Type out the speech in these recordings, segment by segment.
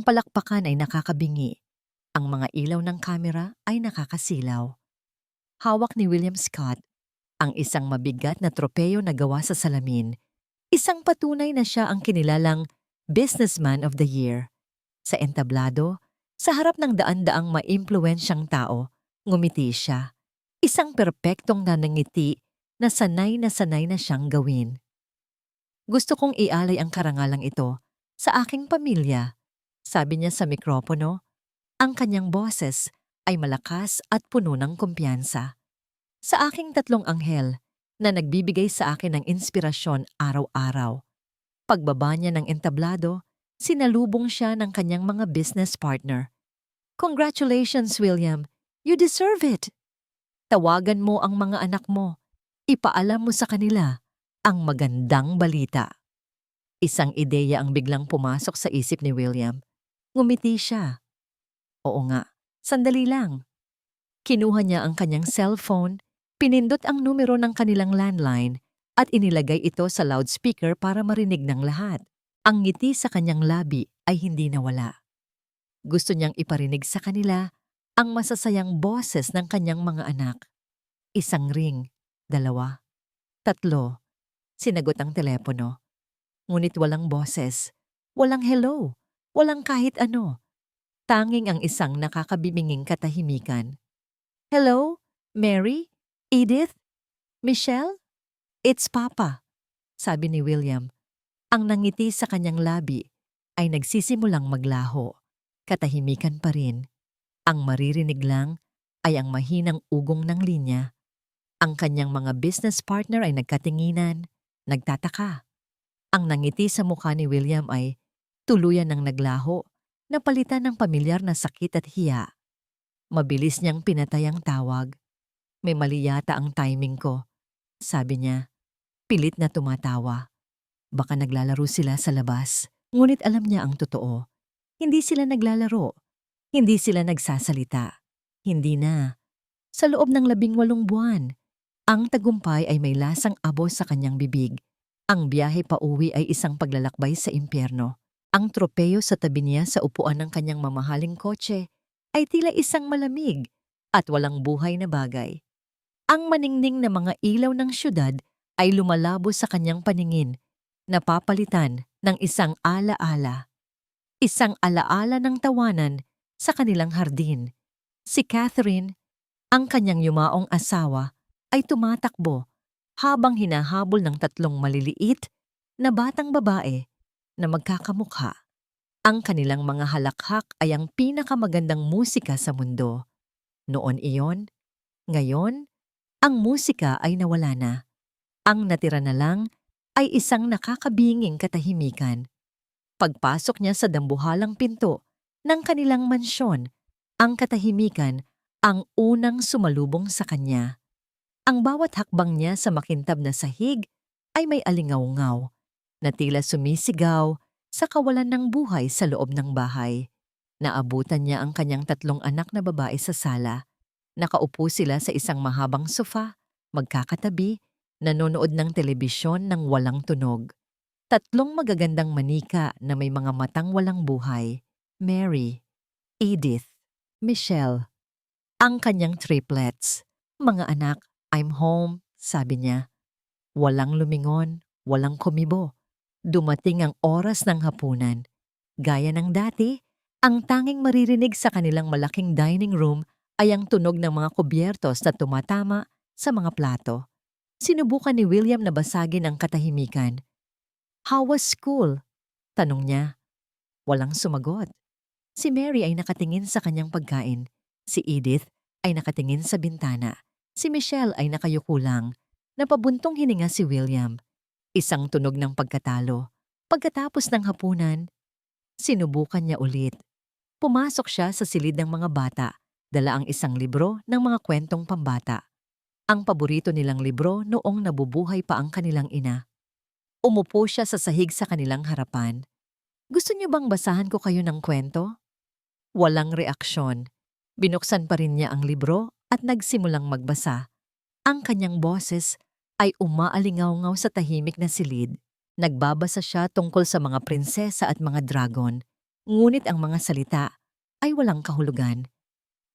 palakpakan ay nakakabingi. Ang mga ilaw ng kamera ay nakakasilaw. Hawak ni William Scott ang isang mabigat na tropeyo na gawa sa salamin. Isang patunay na siya ang kinilalang Businessman of the Year. Sa entablado, sa harap ng daan-daang maimpluwensyang tao, ngumiti siya. Isang perpektong nanangiti na sanay na siyang gawin. Gusto kong ialay ang karangalang ito sa aking pamilya, sabi niya sa mikropono. Ang kanyang boses ay malakas at puno ng kumpiyansa. Sa aking tatlong anghel na nagbibigay sa akin ng inspirasyon araw-araw. Pagbaba niya ng entablado, sinalubong siya ng kanyang mga business partner. Congratulations, William! You deserve it! Tawagan mo ang mga anak mo. Ipaalam mo sa kanila ang magandang balita. Isang ideya ang biglang pumasok sa isip ni William. Ngumiti siya. Oo nga, sandali lang. Kinuha niya ang kanyang cellphone, pinindot ang numero ng kanilang landline at inilagay ito sa loudspeaker para marinig ng lahat. Ang ngiti sa kanyang labi ay hindi nawala. Gusto niyang iparinig sa kanila ang masasayang boses ng kanyang mga anak. Isang ring, 2, 3. Sinagot ang telepono. Ngunit walang boses, walang hello, walang kahit ano. Tanging ang isang nakakabibinging katahimikan. Hello, Mary? Edith? Michelle? It's Papa, sabi ni William. Ang nangiti sa kanyang labi ay nagsisimulang maglaho. Katahimikan pa rin. Ang maririnig lang ay ang mahinang ugong ng linya. Ang kanyang mga business partner ay nagkatinginan, nagtataka. Ang nangiti sa mukha ni William ay tuluyan ng naglaho, napalitan ng pamilyar na sakit at hiya. Mabilis niyang pinatay ang tawag. May mali yata ang timing ko, sabi niya. Pilit na tumatawa. Baka naglalaro sila sa labas, ngunit alam niya ang totoo. Hindi sila naglalaro. Hindi sila nagsasalita. Hindi na. Sa loob ng 18 buwan, ang tagumpay ay may lasang abo sa kanyang bibig. Ang biyahe pauwi ay isang paglalakbay sa impyerno. Ang tropeyo sa tabi niya sa upuan ng kanyang mamahaling kotse ay tila isang malamig at walang buhay na bagay. Ang maningning na mga ilaw ng syudad ay lumalabo sa kanyang paningin, napapalitan ng isang alaala. Isang alaala ng tawanan sa kanilang hardin. Si Catherine, ang kanyang yumaong asawa, ay tumatakbo habang hinahabol ng 3 maliliit na batang babae na magkakamukha. Ang kanilang mga halakhak ay ang pinakamagandang musika sa mundo. Noon iyon, ngayon, ang musika ay nawala na. Ang natira na lang ay isang nakakabinging katahimikan. Pagpasok niya sa dambuhalang pinto ng kanilang mansyon, ang katahimikan ang unang sumalubong sa kanya. Ang bawat hakbang niya sa makintab na sahig ay may alingaw-ngaw na tila sumisigaw sa kawalan ng buhay sa loob ng bahay. Naabutan niya ang kanyang 3 anak na babae sa sala. Nakaupo sila sa isang mahabang sofa, magkakatabi, nanonood ng telebisyon ng walang tunog. 3 magagandang manika na may mga matang walang buhay. Mary, Edith, Michelle. Ang kanyang triplets. Mga anak, I'm home, sabi niya. Walang lumingon, walang kumibo. Dumating ang oras ng hapunan. Gaya ng dati, ang tanging maririnig sa kanilang malaking dining room ay ang tunog ng mga kubyertos na tumatama sa mga plato. Sinubukan ni William na basagin ang katahimikan. How was school? Tanong niya. Walang sumagot. Si Mary ay nakatingin sa kanyang pagkain. Si Edith ay nakatingin sa bintana. Si Michelle ay nakayuko lang. Napabuntong hininga si William. Isang tunog ng pagkatalo. Pagkatapos ng hapunan, sinubukan niya ulit. Pumasok siya sa silid ng mga bata. Dala ang isang libro ng mga kwentong pambata. Ang paborito nilang libro noong nabubuhay pa ang kanilang ina. Umupo siya sa sahig sa kanilang harapan. Gusto niyo bang basahan ko kayo ng kwento? Walang reaksyon. Binuksan pa rin niya ang libro at nagsimulang magbasa. Ang kanyang boses ay umaalingaw-ngaw sa tahimik na silid. Nagbabasa siya tungkol sa mga prinsesa at mga dragon. Ngunit ang mga salita ay walang kahulugan.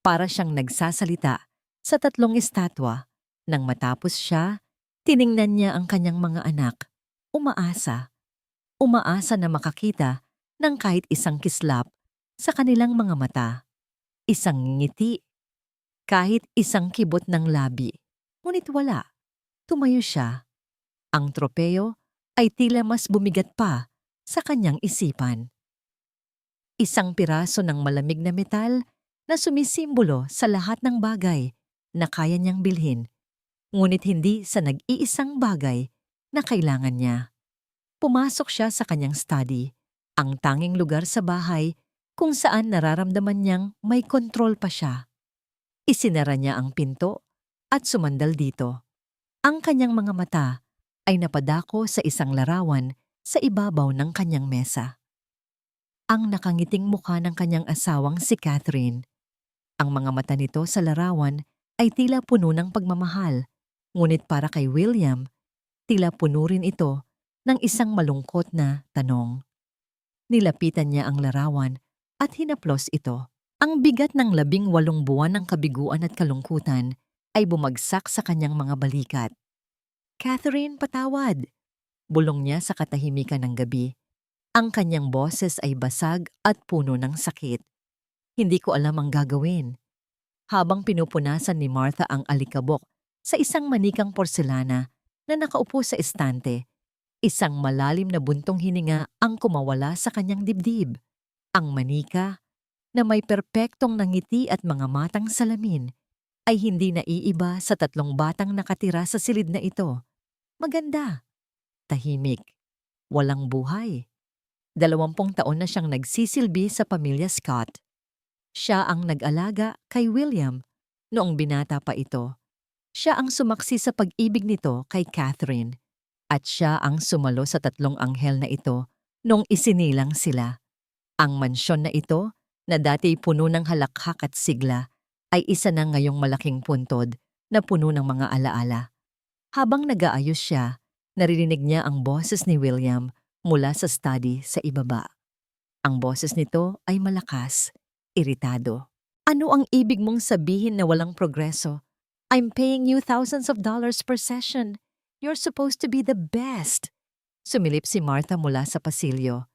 Para siyang nagsasalita sa tatlong estatwa. Nang matapos siya, tiningnan niya ang kanyang mga anak. Umaasa. Umaasa na makakita ng kahit isang kislap sa kanilang mga mata. Isang ngiti. Kahit isang kibot ng labi. Ngunit wala. Tumayo siya. Ang tropeyo ay tila mas bumigat pa sa kanyang isipan. Isang piraso ng malamig na metal na sumisimbolo sa lahat ng bagay na kaya niyang bilhin, ngunit hindi sa nag-iisang bagay na kailangan niya. Pumasok siya sa kanyang study, ang tanging lugar sa bahay kung saan nararamdaman niyang may kontrol pa siya. Isinara niya ang pinto at sumandal dito. Ang kanyang mga mata ay napadako sa isang larawan sa ibabaw ng kanyang mesa. Ang nakangiting mukha ng kanyang asawang si Catherine. Ang mga mata nito sa larawan ay tila puno ng pagmamahal, ngunit para kay William, tila puno rin ito ng isang malungkot na tanong. Nilapitan niya ang larawan at hinaplos ito. Ang bigat ng 18 buwan ng kabiguan at kalungkutan ay bumagsak sa kanyang mga balikat. "Catherine, patawad!" Bulong niya sa katahimikan ng gabi. Ang kanyang boses ay basag at puno ng sakit. Hindi ko alam ang gagawin. Habang pinupunasan ni Martha ang alikabok sa isang manikang porselana na nakaupo sa estante, isang malalim na buntong hininga ang kumawala sa kanyang dibdib. Ang manika, na may perpektong nangiti at mga matang salamin, ay hindi naiiba sa 3 batang nakatira sa silid na ito. Maganda, tahimik, walang buhay. 20 taon na siyang nagsisilbi sa pamilya Scott. Siya ang nag-alaga kay William noong binata pa ito. Siya ang sumaksi sa pag-ibig nito kay Catherine. At siya ang sumalo sa 3 anghel na ito noong isinilang sila. Ang mansyon na ito, na dati puno ng halakhak at sigla, ay isa na ngayong malaking puntod na puno ng mga alaala. Habang nag-aayos siya, naririnig niya ang boses ni William mula sa study sa ibaba. Ang boses nito ay malakas, iritado. "Ano ang ibig mong sabihin na walang progreso? I'm paying you thousands of dollars per session. You're supposed to be the best." Sumilip si Martha mula sa pasilyo.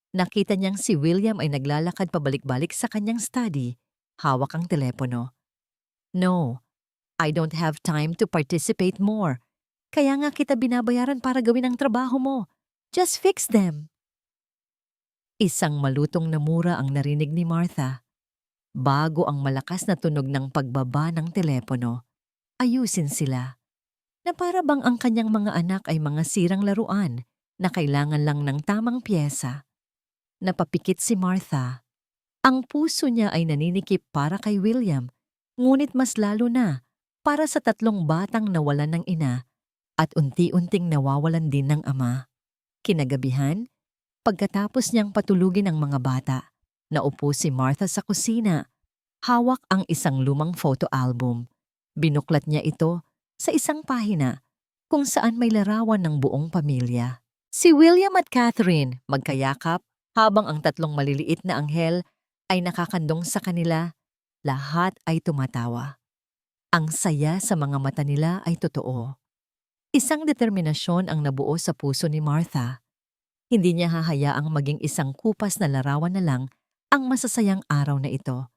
Nakita niyang si William ay naglalakad pabalik-balik sa kanyang study, hawak ang telepono. "No, I don't have time to participate more. Kaya nga kita binabayaran para gawin ang trabaho mo. Just fix them." Isang malutong na mura ang narinig ni Martha. Bago ang malakas na tunog ng pagbaba ng telepono, ayusin sila. Na para bang ang kanyang mga anak ay mga sirang laruan na kailangan lang ng tamang pyesa. Napapikit si Martha. Ang puso niya ay naninikip para kay William, ngunit mas lalo na para sa 3 batang nawalan ng ina at unti-unting nawawalan din ng ama. Kinagabihan, pagkatapos niyang patulugin ang mga bata, naupo si Martha sa kusina. Hawak ang isang lumang photo album. Binuklat niya ito sa isang pahina kung saan may larawan ng buong pamilya. Si William at Catherine magkayakap habang ang 3 maliliit na anghel ay nakakandong sa kanila. Lahat ay tumatawa. Ang saya sa mga mata nila ay totoo. Isang determinasyon ang nabuo sa puso ni Martha. Hindi niya hahayaang maging isang kupas na larawan na lang ang masasayang araw na ito.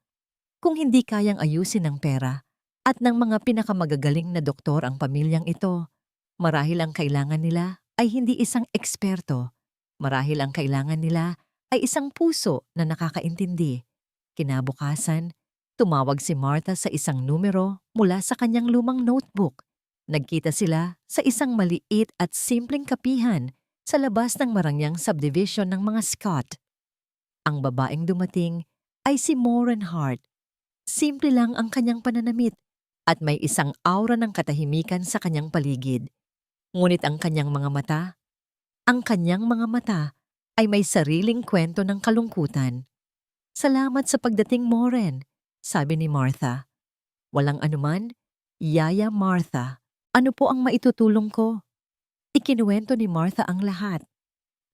Kung hindi kayang ayusin ng pera at ng mga pinakamagagaling na doktor ang pamilyang ito, marahil ang kailangan nila ay hindi isang eksperto. Marahil ang kailangan nila ay isang puso na nakakaintindi. Kinabukasan, tumawag si Martha sa isang numero mula sa kanyang lumang notebook. Nagkita sila sa isang maliit at simpleng kapihan sa labas ng marangyang subdivision ng mga Scott. Ang babaeng dumating ay si Maureen Hart. Simple lang ang kanyang pananamit at may isang aura ng katahimikan sa kanyang paligid. Ngunit ang kanyang mga mata ay may sariling kwento ng kalungkutan. "Salamat sa pagdating, Maureen," sabi ni Martha. "Walang anuman, Yaya Martha. Ano po ang maitutulong ko?" Ikinuwento ni Martha ang lahat.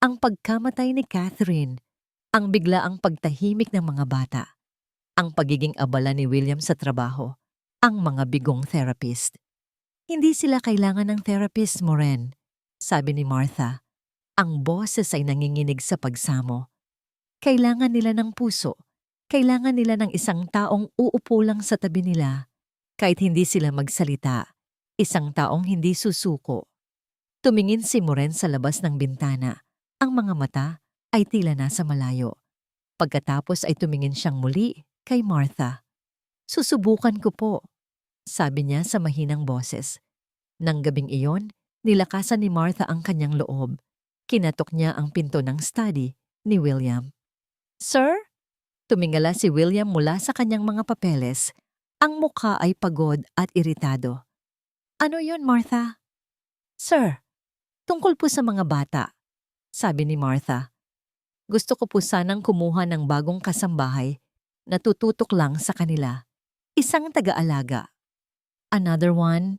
Ang pagkamatay ni Catherine, Ang biglaang pagtahimik ng mga bata, ang pagiging abala ni William sa trabaho, ang mga bigong therapist. Hindi sila kailangan ng therapist, Moren, sabi ni Martha. Ang boses ay nanginginig sa pagsamo. Kailangan nila ng puso. Kailangan nila ng isang taong uupo lang sa tabi nila. Kahit hindi sila magsalita, isang taong hindi susuko. Tumingin si Moren sa labas ng bintana. Ang mga mata ay tila nasa malayo. Pagkatapos ay tumingin siyang muli kay Martha. Susubukan ko po, sabi niya sa mahinang boses. Nang gabing iyon, nilakasan ni Martha ang kanyang loob. Kinatok niya ang pinto ng study ni William. Sir? Tumingala si William mula sa kanyang mga papeles. Ang mukha ay pagod at iritado. Ano yon, Martha? Sir, tungkol po sa mga bata, sabi ni Martha. Gusto ko po sanang kumuha ng bagong kasambahay na tututok lang sa kanila. Isang taga-alaga. Another one?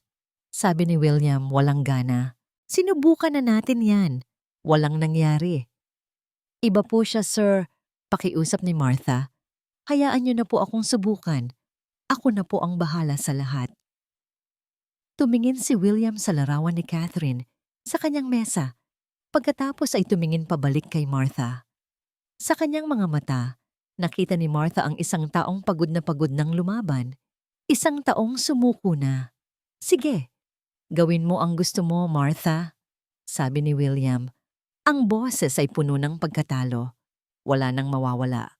Sabi ni William walang gana. Sinubukan na natin yan. Walang nangyari. Iba po siya, sir. Pakiusap ni Martha. Hayaan niyo na po akong subukan. Ako na po ang bahala sa lahat. Tumingin si William sa larawan ni Catherine sa kanyang mesa. Pagkatapos ay tumingin pabalik kay Martha. Sa kanyang mga mata, nakita ni Martha ang isang taong pagod na pagod ng lumaban. Isang taong sumuko na. Sige, gawin mo ang gusto mo, Martha, sabi ni William. Ang boses ay puno ng pagkatalo. Wala nang mawawala.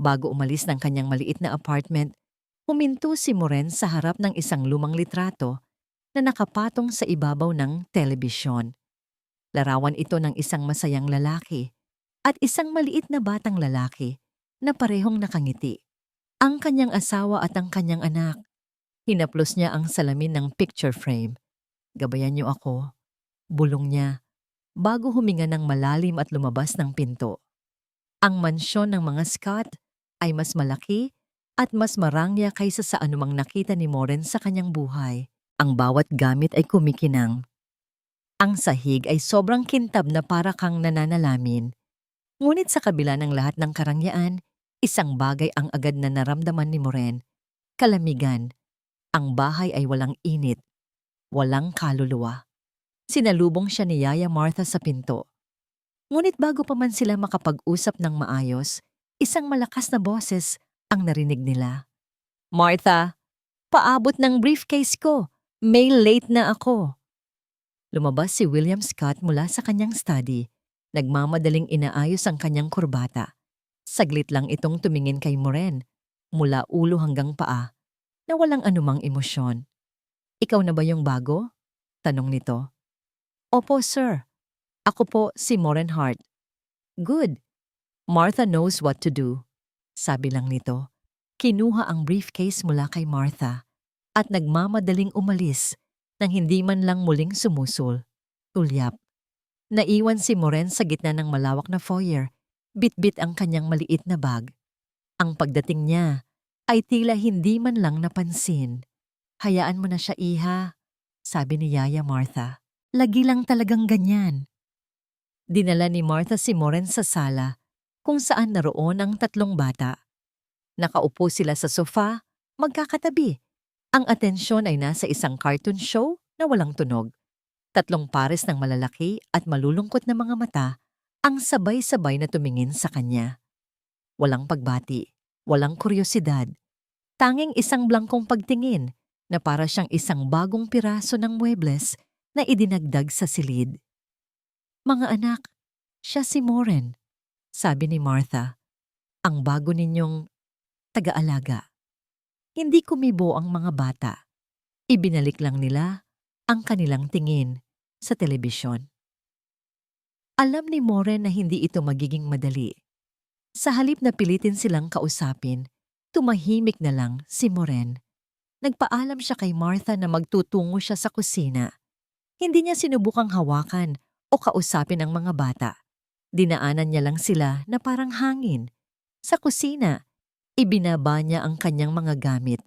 Bago umalis ng kanyang maliit na apartment, huminto si Moren sa harap ng isang lumang litrato na nakapatong sa ibabaw ng telebisyon. Larawan ito ng isang masayang lalaki at isang maliit na batang lalaki na parehong nakangiti. Ang kanyang asawa at ang kanyang anak. Hinaplos niya ang salamin ng picture frame. Gabayan niyo ako, bulong niya, bago huminga ng malalim at lumabas ng pinto. Ang mansyon ng mga Scott ay mas malaki at mas marangya kaysa sa anumang nakita ni Moren sa kanyang buhay. Ang bawat gamit ay kumikinang. Ang sahig ay sobrang kintab na para kang nananalamin. Ngunit sa kabila ng lahat ng karangyaan, isang bagay ang agad na naramdaman ni Moren. Kalamigan. Ang bahay ay walang init. Walang kaluluwa. Sinalubong siya ni Yaya Martha sa pinto. Ngunit bago pa man sila makapag-usap ng maayos, isang malakas na boses ang narinig nila. Martha, paabot ng briefcase ko. May late na ako. Lumabas si William Scott mula sa kanyang study. Nagmamadaling inaayos ang kanyang kurbata. Saglit lang itong tumingin kay Moren, mula ulo hanggang paa, na walang anumang emosyon. Ikaw na ba yung bago? Tanong nito. Opo, sir. Ako po si Moren Hart. Good. Martha knows what to do. Sabi lang nito. Kinuha ang briefcase mula kay Martha at nagmamadaling umalis nang hindi man lang muling sumusul. Tulyap. Naiwan si Moren sa gitna ng malawak na foyer. Bit-bit ang kanyang maliit na bag. Ang pagdating niya ay tila hindi man lang napansin. Hayaan mo na siya, iha, sabi ni Yaya Martha. Lagi lang talagang ganyan. Dinala ni Martha si Moren sa sala kung saan naroon ang tatlong bata. Nakaupo sila sa sofa, magkakatabi. Ang atensyon ay nasa isang cartoon show na walang tunog. Tatlong pares ng malalaki at malulungkot na mga mata ang sabay-sabay na tumingin sa kanya. Walang pagbati, walang kuryosidad. Tanging isang blangkong pagtingin na para siyang isang bagong piraso ng muebles na idinagdag sa silid. Mga anak, siya si Moren, sabi ni Martha. Ang bago ninyong taga-alaga. Hindi kumibo ang mga bata. Ibinalik lang nila ang kanilang tingin sa telebisyon. Alam ni Moren na hindi ito magiging madali. Sa halip na pilitin silang kausapin, tumahimik na lang si Moren. Nagpaalam siya kay Martha na magtutungo siya sa kusina. Hindi niya sinubukang hawakan o kausapin ang mga bata. Dinaanan niya lang sila na parang hangin. Sa kusina, ibinaba niya ang kanyang mga gamit.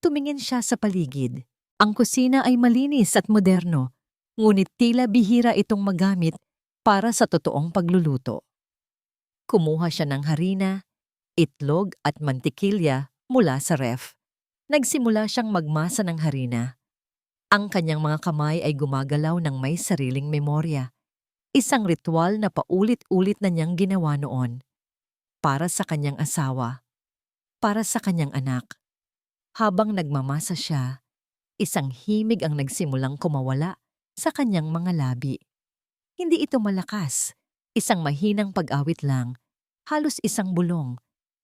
Tumingin siya sa paligid. Ang kusina ay malinis at moderno, ngunit tila bihira itong magamit para sa totoong pagluluto. Kumuha siya ng harina, itlog at mantikilya mula sa ref. Nagsimula siyang magmasa ng harina. Ang kanyang mga kamay ay gumagalaw ng may sariling memorya. Isang ritual na paulit-ulit na niyang ginawa noon. Para sa kanyang asawa. Para sa kanyang anak. Habang nagmamasa siya, isang himig ang nagsimulang kumawala sa kanyang mga labi. Hindi ito malakas. Isang mahinang pag-awit lang. Halos isang bulong.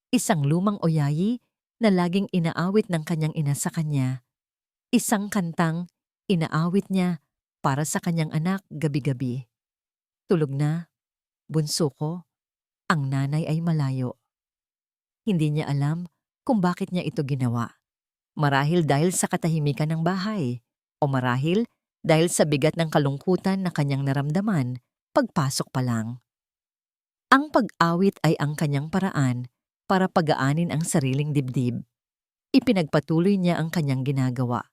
Isang lumang oyayi na laging inaawit ng kanyang ina sa kanya. Isang kantang inaawit niya para sa kanyang anak gabi-gabi. Tulog na, bunso ko, ang nanay ay malayo. Hindi niya alam kung bakit niya ito ginawa. Marahil dahil sa katahimikan ng bahay, o marahil dahil sa bigat ng kalungkutan na kanyang naramdaman pagpasok pa lang. Ang pag-awit ay ang kanyang paraan para pagaanin ang sariling dibdib. Ipinagpatuloy niya ang kanyang ginagawa.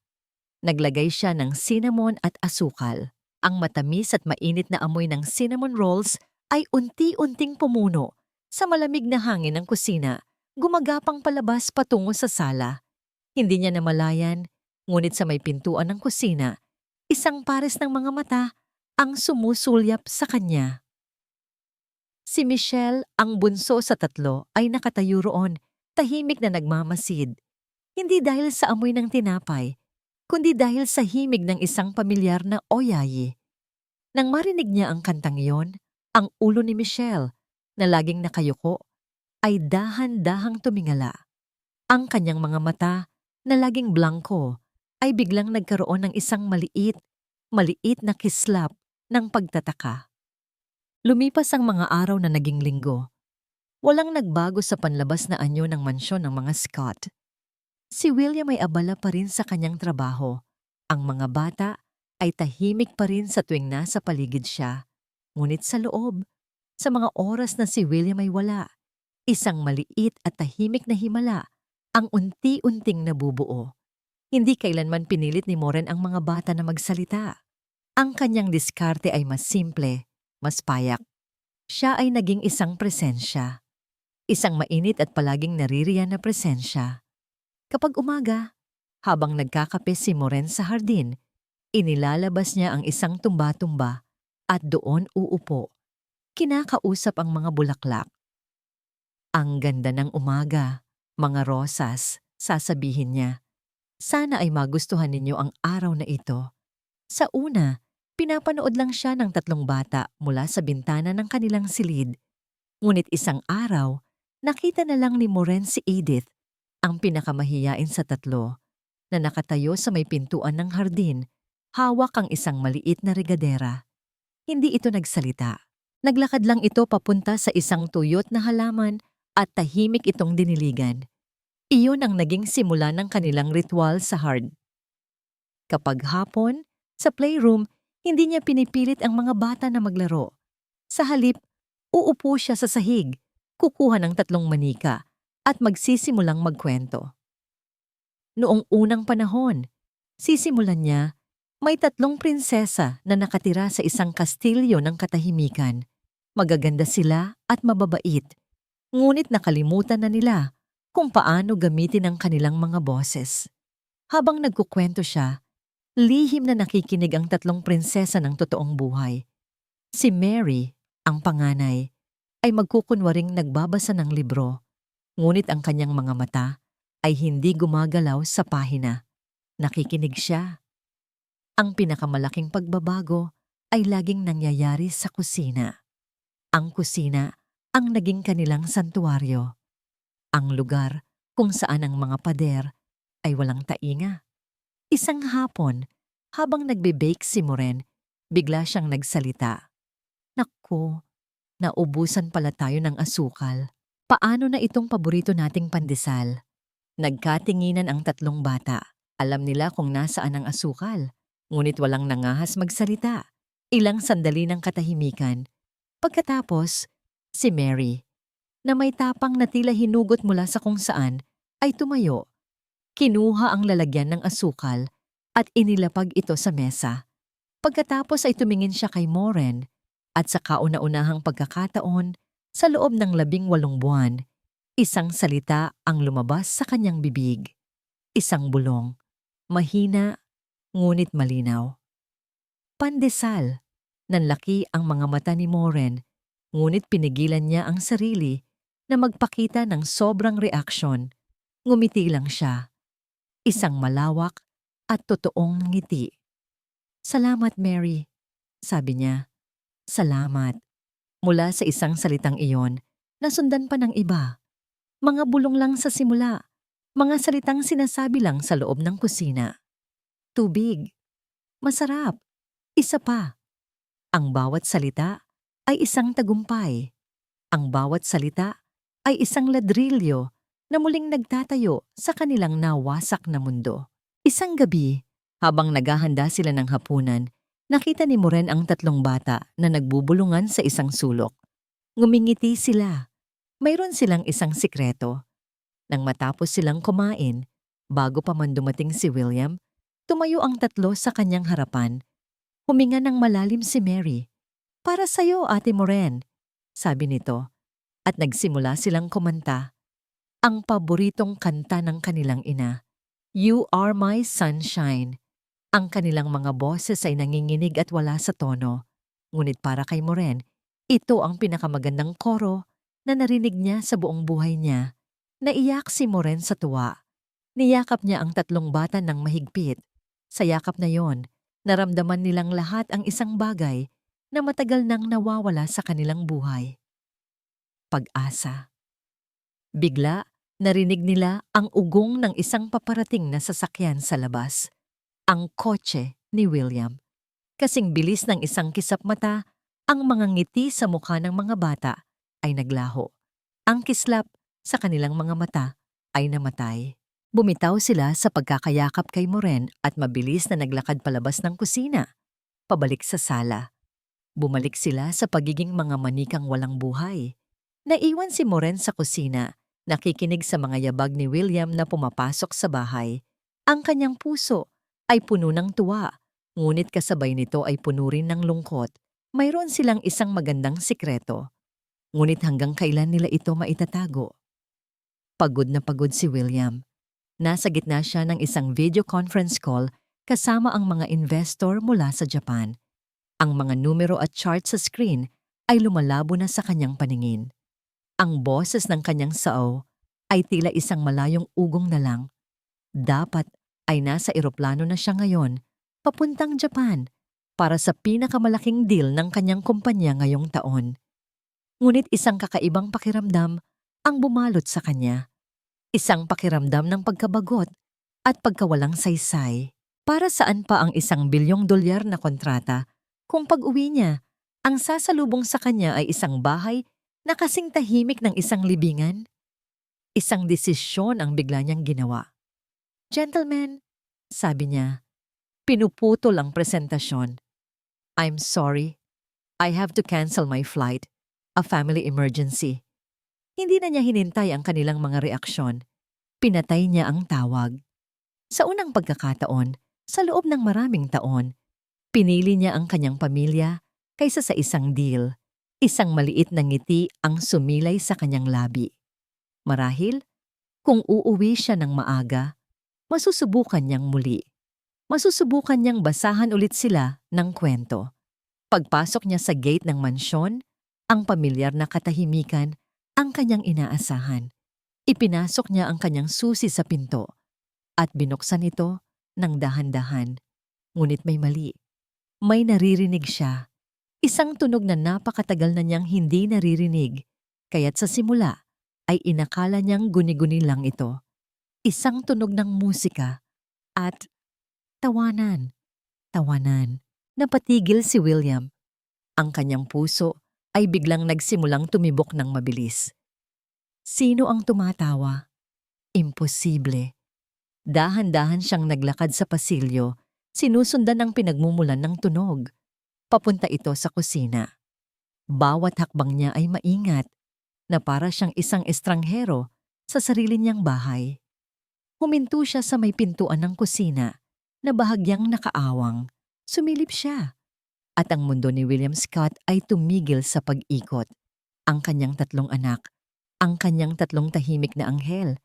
Naglagay siya ng cinnamon at asukal. Ang matamis at mainit na amoy ng cinnamon rolls ay unti-unting pumuno sa malamig na hangin ng kusina, gumagapang palabas patungo sa sala. Hindi niya namalayan, ngunit sa may pintuan ng kusina, isang pares ng mga mata ang sumusulyap sa kanya. Si Michelle, ang bunso sa tatlo, ay nakatayo roon, tahimik na nagmamasid. Hindi dahil sa amoy ng tinapay, kundi dahil sa himig ng isang pamilyar na oyayi. Nang marinig niya ang kantang iyon, ang ulo ni Michelle, na laging nakayuko, ay dahan-dahang tumingala. Ang kanyang mga mata, na laging blanko, ay biglang nagkaroon ng isang maliit na kislap ng pagtataka. Lumipas ang mga araw na naging linggo. Walang nagbago sa panlabas na anyo ng mansyon ng mga Scott. Si William ay abala pa rin sa kanyang trabaho. Ang mga bata ay tahimik pa rin sa tuwing nasa paligid siya. Ngunit sa loob, sa mga oras na si William ay wala, isang maliit at tahimik na himala ang unti-unting nabubuo. Hindi kailanman pinilit ni Moren ang mga bata na magsalita. Ang kanyang diskarte ay mas simple, mas payak. Siya ay naging isang presensya. Isang mainit at palaging naririyan na presensya. Kapag umaga, habang nagkakape si Moren sa hardin, inilalabas niya ang isang tumba-tumba at doon uupo. Kinakausap ang mga bulaklak. Ang ganda ng umaga, mga rosas, sasabihin niya. Sana ay magustuhan ninyo ang araw na ito. Sa una, pinapanood lang siya ng tatlong bata mula sa bintana ng kanilang silid. Ngunit isang araw, nakita na lang ni Moren si Edith, ang pinakamahiyain sa tatlo, na nakatayo sa may pintuan ng hardin, hawak ang isang maliit na regadera. Hindi ito nagsalita. Naglakad lang ito papunta sa isang tuyot na halaman at tahimik itong diniligan. Iyon ang naging simula ng kanilang ritual sa hard. Kapag hapon, sa playroom, hindi niya pinipilit ang mga bata na maglaro. Sa halip, uupo siya sa sahig, kukuha ng 3 manika, at magsisimulang magkwento. Noong unang panahon, sisimulan niya, may 3 prinsesa na nakatira sa isang kastilyo ng katahimikan. Magaganda sila at mababait, ngunit nakalimutan na nila kung paano gamitin ang kanilang mga boses. Habang nagkukwento siya, lihim na nakikinig ang 3 prinsesa ng totoong buhay. Si Mary, ang panganay, ay magkukunwaring nagbabasa ng libro, ngunit ang kanyang mga mata ay hindi gumagalaw sa pahina. Nakikinig siya. Ang pinakamalaking pagbabago ay laging nangyayari sa kusina. Ang kusina ang naging kanilang santuwaryo. Ang lugar kung saan ang mga pader ay walang tainga. Isang hapon, habang nagbe-bake si Moren, bigla siyang nagsalita. Naku, naubusan pala tayo ng asukal. Paano na itong paborito nating pandesal? Nagkatinginan ang 3 bata. Alam nila kung nasaan ang asukal, ngunit walang nangahas magsalita. Ilang sandali ng katahimikan. Pagkatapos, si Mary, na may tapang na tila hinugot mula sa kung saan, ay tumayo. Kinuha ang lalagyan ng asukal at inilapag ito sa mesa. Pagkatapos ay tumingin siya kay Moren at sa kauna-unahang pagkakataon, Sa loob ng 18 buwan, isang salita ang lumabas sa kanyang bibig. Isang bulong, mahina ngunit malinaw. Pandesal. Nanlaki ang mga mata ni Moren, ngunit pinigilan niya ang sarili na magpakita ng sobrang reaksyon. Ngumiti lang siya. Isang malawak at totoong ngiti. Salamat, Mary, sabi niya. Salamat. Mula sa isang salitang iyon, nasundan pa ng iba. Mga bulong lang sa simula. Mga salitang sinasabi lang sa loob ng kusina. Tubig. Masarap. Isa pa. Ang bawat salita ay isang tagumpay. Ang bawat salita ay isang ladrilyo na muling nagtatayo sa kanilang nawasak na mundo. Isang gabi, habang naghahanda sila ng hapunan, nakita ni Moren ang 3 bata na nagbubulungan sa isang sulok. Ngumingiti sila. Mayroon silang isang sikreto. Nang matapos silang kumain, bago pa man dumating si William, tumayo ang 3 sa kanyang harapan. Huminga ng malalim si Mary. Para sa'yo, Ate Moren, sabi nito, at nagsimula silang kumanta. Ang paboritong kanta ng kanilang ina, You Are My Sunshine. Ang kanilang mga boses ay nanginginig at wala sa tono. Ngunit para kay Moren, ito ang pinakamagandang koro na narinig niya sa buong buhay niya. Naiyak si Moren sa tuwa. Niyakap niya ang 3 bata ng mahigpit. Sa yakap na yon, naramdaman nilang lahat ang isang bagay na matagal nang nawawala sa kanilang buhay. Pag-asa. Bigla, narinig nila ang ugong ng isang paparating na sasakyan sa labas. Ang kotse ni William. Kasing bilis ng isang kisap mata, ang mga ngiti sa mukha ng mga bata ay naglaho. Ang kislap sa kanilang mga mata ay namatay. Bumitaw sila sa pagkakayakap kay Moren at mabilis na naglakad palabas ng kusina, pabalik sa sala. Bumalik sila sa pagiging mga manikang walang buhay. Naiwan si Moren sa kusina, nakikinig sa mga yabag ni William na pumapasok sa bahay. Ang kanyang puso ay puno ng tuwa, ngunit kasabay nito ay puno rin ng lungkot. Mayroon silang isang magandang sikreto, ngunit hanggang kailan nila ito maitatago? Pagod na pagod si William. Nasa gitna siya ng isang video conference call kasama ang mga investor mula sa Japan. Ang mga numero at chart sa screen ay lumalabo na sa kanyang paningin. Ang boses ng kanyang sao ay tila isang malayong ugong na lang. Dapat ay nasa eroplano na siya ngayon, papuntang Japan, para sa pinakamalaking deal ng kanyang kumpanya ngayong taon. Ngunit isang kakaibang pakiramdam ang bumalot sa kanya. Isang pakiramdam ng pagkabagot at pagkawalang saysay. Para saan pa ang $1 bilyong na kontrata kung pag-uwi niya, ang sasalubong sa kanya ay isang bahay na kasing tahimik ng isang libingan? Isang desisyon ang bigla niyang ginawa. Gentlemen, sabi niya, pinuputol ang presentasyon. I'm sorry. I have to cancel my flight. A family emergency. Hindi na niya hinintay ang kanilang mga reaksyon. Pinatay niya ang tawag. Sa unang pagkakataon, sa loob ng maraming taon, pinili niya ang kanyang pamilya kaysa sa isang deal. Isang maliit na ngiti ang sumilay sa kanyang labi. Marahil, kung uuwi siya ng maaga, masusubukan niyang muli. Masusubukan niyang basahan ulit sila ng kwento. Pagpasok niya sa gate ng mansyon, ang pamilyar na katahimikan ang kanyang inaasahan. Ipinasok niya ang kanyang susi sa pinto at binuksan ito ng dahan-dahan. Ngunit may mali. May naririnig siya. Isang tunog na napakatagal na niyang hindi naririnig, kaya't sa simula ay inakala niyang guni-guni lang ito. Isang tunog ng musika at tawanan. Tawanan. Napatigil si William. Ang kanyang puso ay biglang nagsimulang tumibok ng mabilis. Sino ang tumatawa? Imposible. Dahan-dahan siyang naglakad sa pasilyo, sinusundan ng pinagmumulan ng tunog. Papunta ito sa kusina. Bawat hakbang niya ay maingat, na para siyang isang estranghero sa sarili niyang bahay. Huminto siya sa may pintuan ng kusina na bahagyang nakaawang. Sumilip siya. At ang mundo ni William Scott ay tumigil sa pag-ikot. ang kanyang tatlong anak, ang kanyang tatlong tahimik na anghel.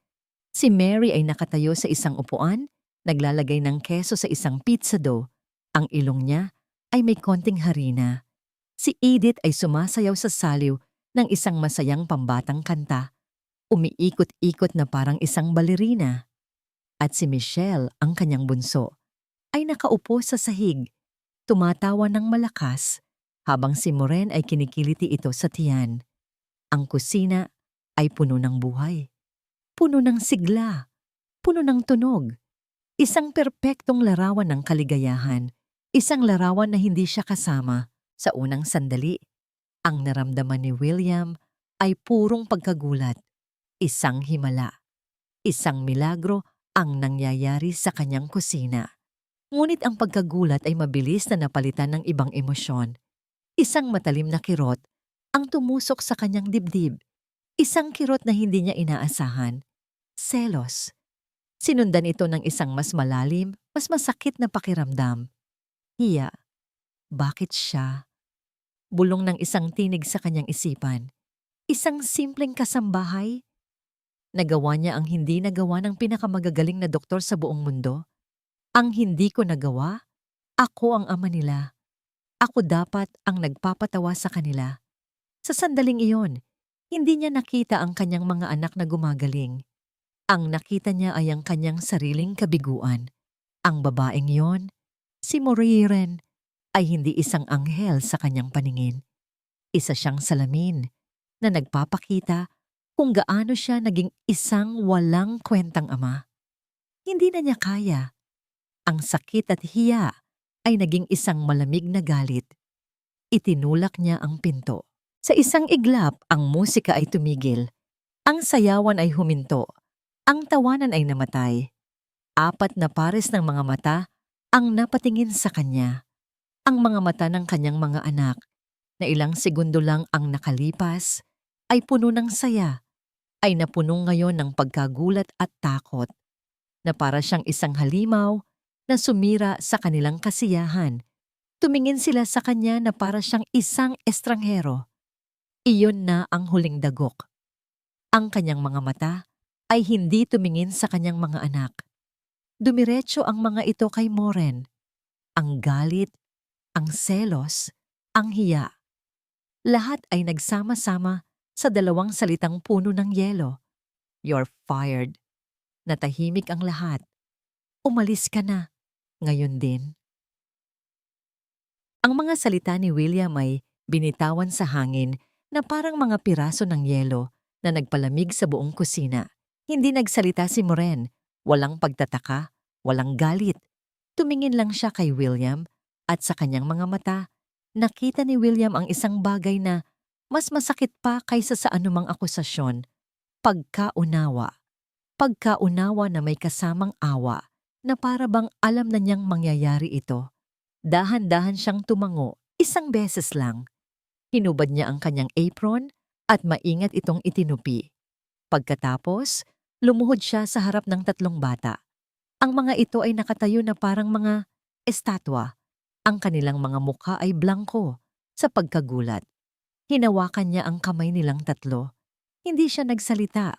Si Mary ay nakatayo sa isang upuan, naglalagay ng keso sa isang pizza dough. Ang ilong niya ay may konting harina. Si Edith ay sumasayaw sa saliw ng isang masayang pambatang kanta. Umiikot-ikot na parang isang balerina. At si Michelle, ang kanyang bunso, ay nakaupo sa sahig, tumatawa ng malakas habang si Moren ay kinikiliti ito sa tiyan. Ang kusina ay puno ng buhay, puno ng sigla, puno ng tunog. Isang perpektong larawan ng kaligayahan, isang larawan na hindi siya kasama sa unang sandali. Ang naramdaman ni William ay purong pagkagulat, isang himala, isang milagro ang nangyayari sa kanyang kusina. Ngunit ang pagkagulat ay mabilis na napalitan ng ibang emosyon. Isang matalim na kirot ang tumusok sa kanyang dibdib. Isang kirot na hindi niya inaasahan. Selos. Sinundan ito ng isang mas malalim, mas masakit na pakiramdam. Hiya. Bakit siya? Bulong ng isang tinig sa kanyang isipan. Isang simpleng kasambahay. Nagawa niya ang hindi nagawa ng pinakamagagaling na doktor sa buong mundo. Ang hindi ko nagawa, ako ang ama nila. Ako dapat ang nagpapatawa sa kanila. Sa sandaling iyon, hindi niya nakita ang kanyang mga anak na gumagaling. Ang nakita niya ay ang kanyang sariling kabiguan. Ang babaeng iyon, si Moriren, ay hindi isang anghel sa kanyang paningin. Isa siyang salamin na nagpapakita kung gaano siya naging isang walang kwentang ama. Hindi na niya kaya. Ang sakit at hiya ay naging isang malamig na galit. Itinulak niya ang pinto. Sa isang iglap, ang musika ay tumigil. Ang sayawan ay huminto. Ang tawanan ay namatay. 4 na pares ng mga mata ang napatingin sa kanya. Ang mga mata ng kanyang mga anak, na ilang segundo lang ang nakalipas, ay puno ng saya, ay napuno ngayon ng pagkagulat at takot, na para siyang isang halimaw na sumira sa kanilang kasiyahan. Tumingin sila sa kanya na para siyang isang estranghero. Iyon na ang huling dagok. Ang kanyang mga mata ay hindi tumingin sa kanyang mga anak. Dumiretso ang mga ito kay Moren. Ang galit, ang selos, ang hiya. Lahat ay nagsama-sama sa dalawang salitang puno ng yelo. You're fired. Natahimik ang lahat. Umalis ka na. Ngayon din. Ang mga salita ni William ay binitawan sa hangin na parang mga piraso ng yelo na nagpalamig sa buong kusina. Hindi nagsalita si Moren. Walang pagtataka, walang galit. Tumingin lang siya kay William at sa kanyang mga mata, nakita ni William ang isang bagay na mas masakit pa kaysa sa anumang akusasyon. Pagkaunawa. Pagkaunawa na may kasamang awa na para bang alam na niyang mangyayari ito. Dahan-dahan siyang tumango, isang beses lang. Hinubad niya ang kanyang apron at maingat itong itinupi. Pagkatapos, lumuhod siya sa harap ng 3 bata. Ang mga ito ay nakatayo na parang mga estatwa. Ang kanilang mga mukha ay blangko sa pagkagulat. Hinawakan niya ang kamay nilang 3. Hindi siya nagsalita.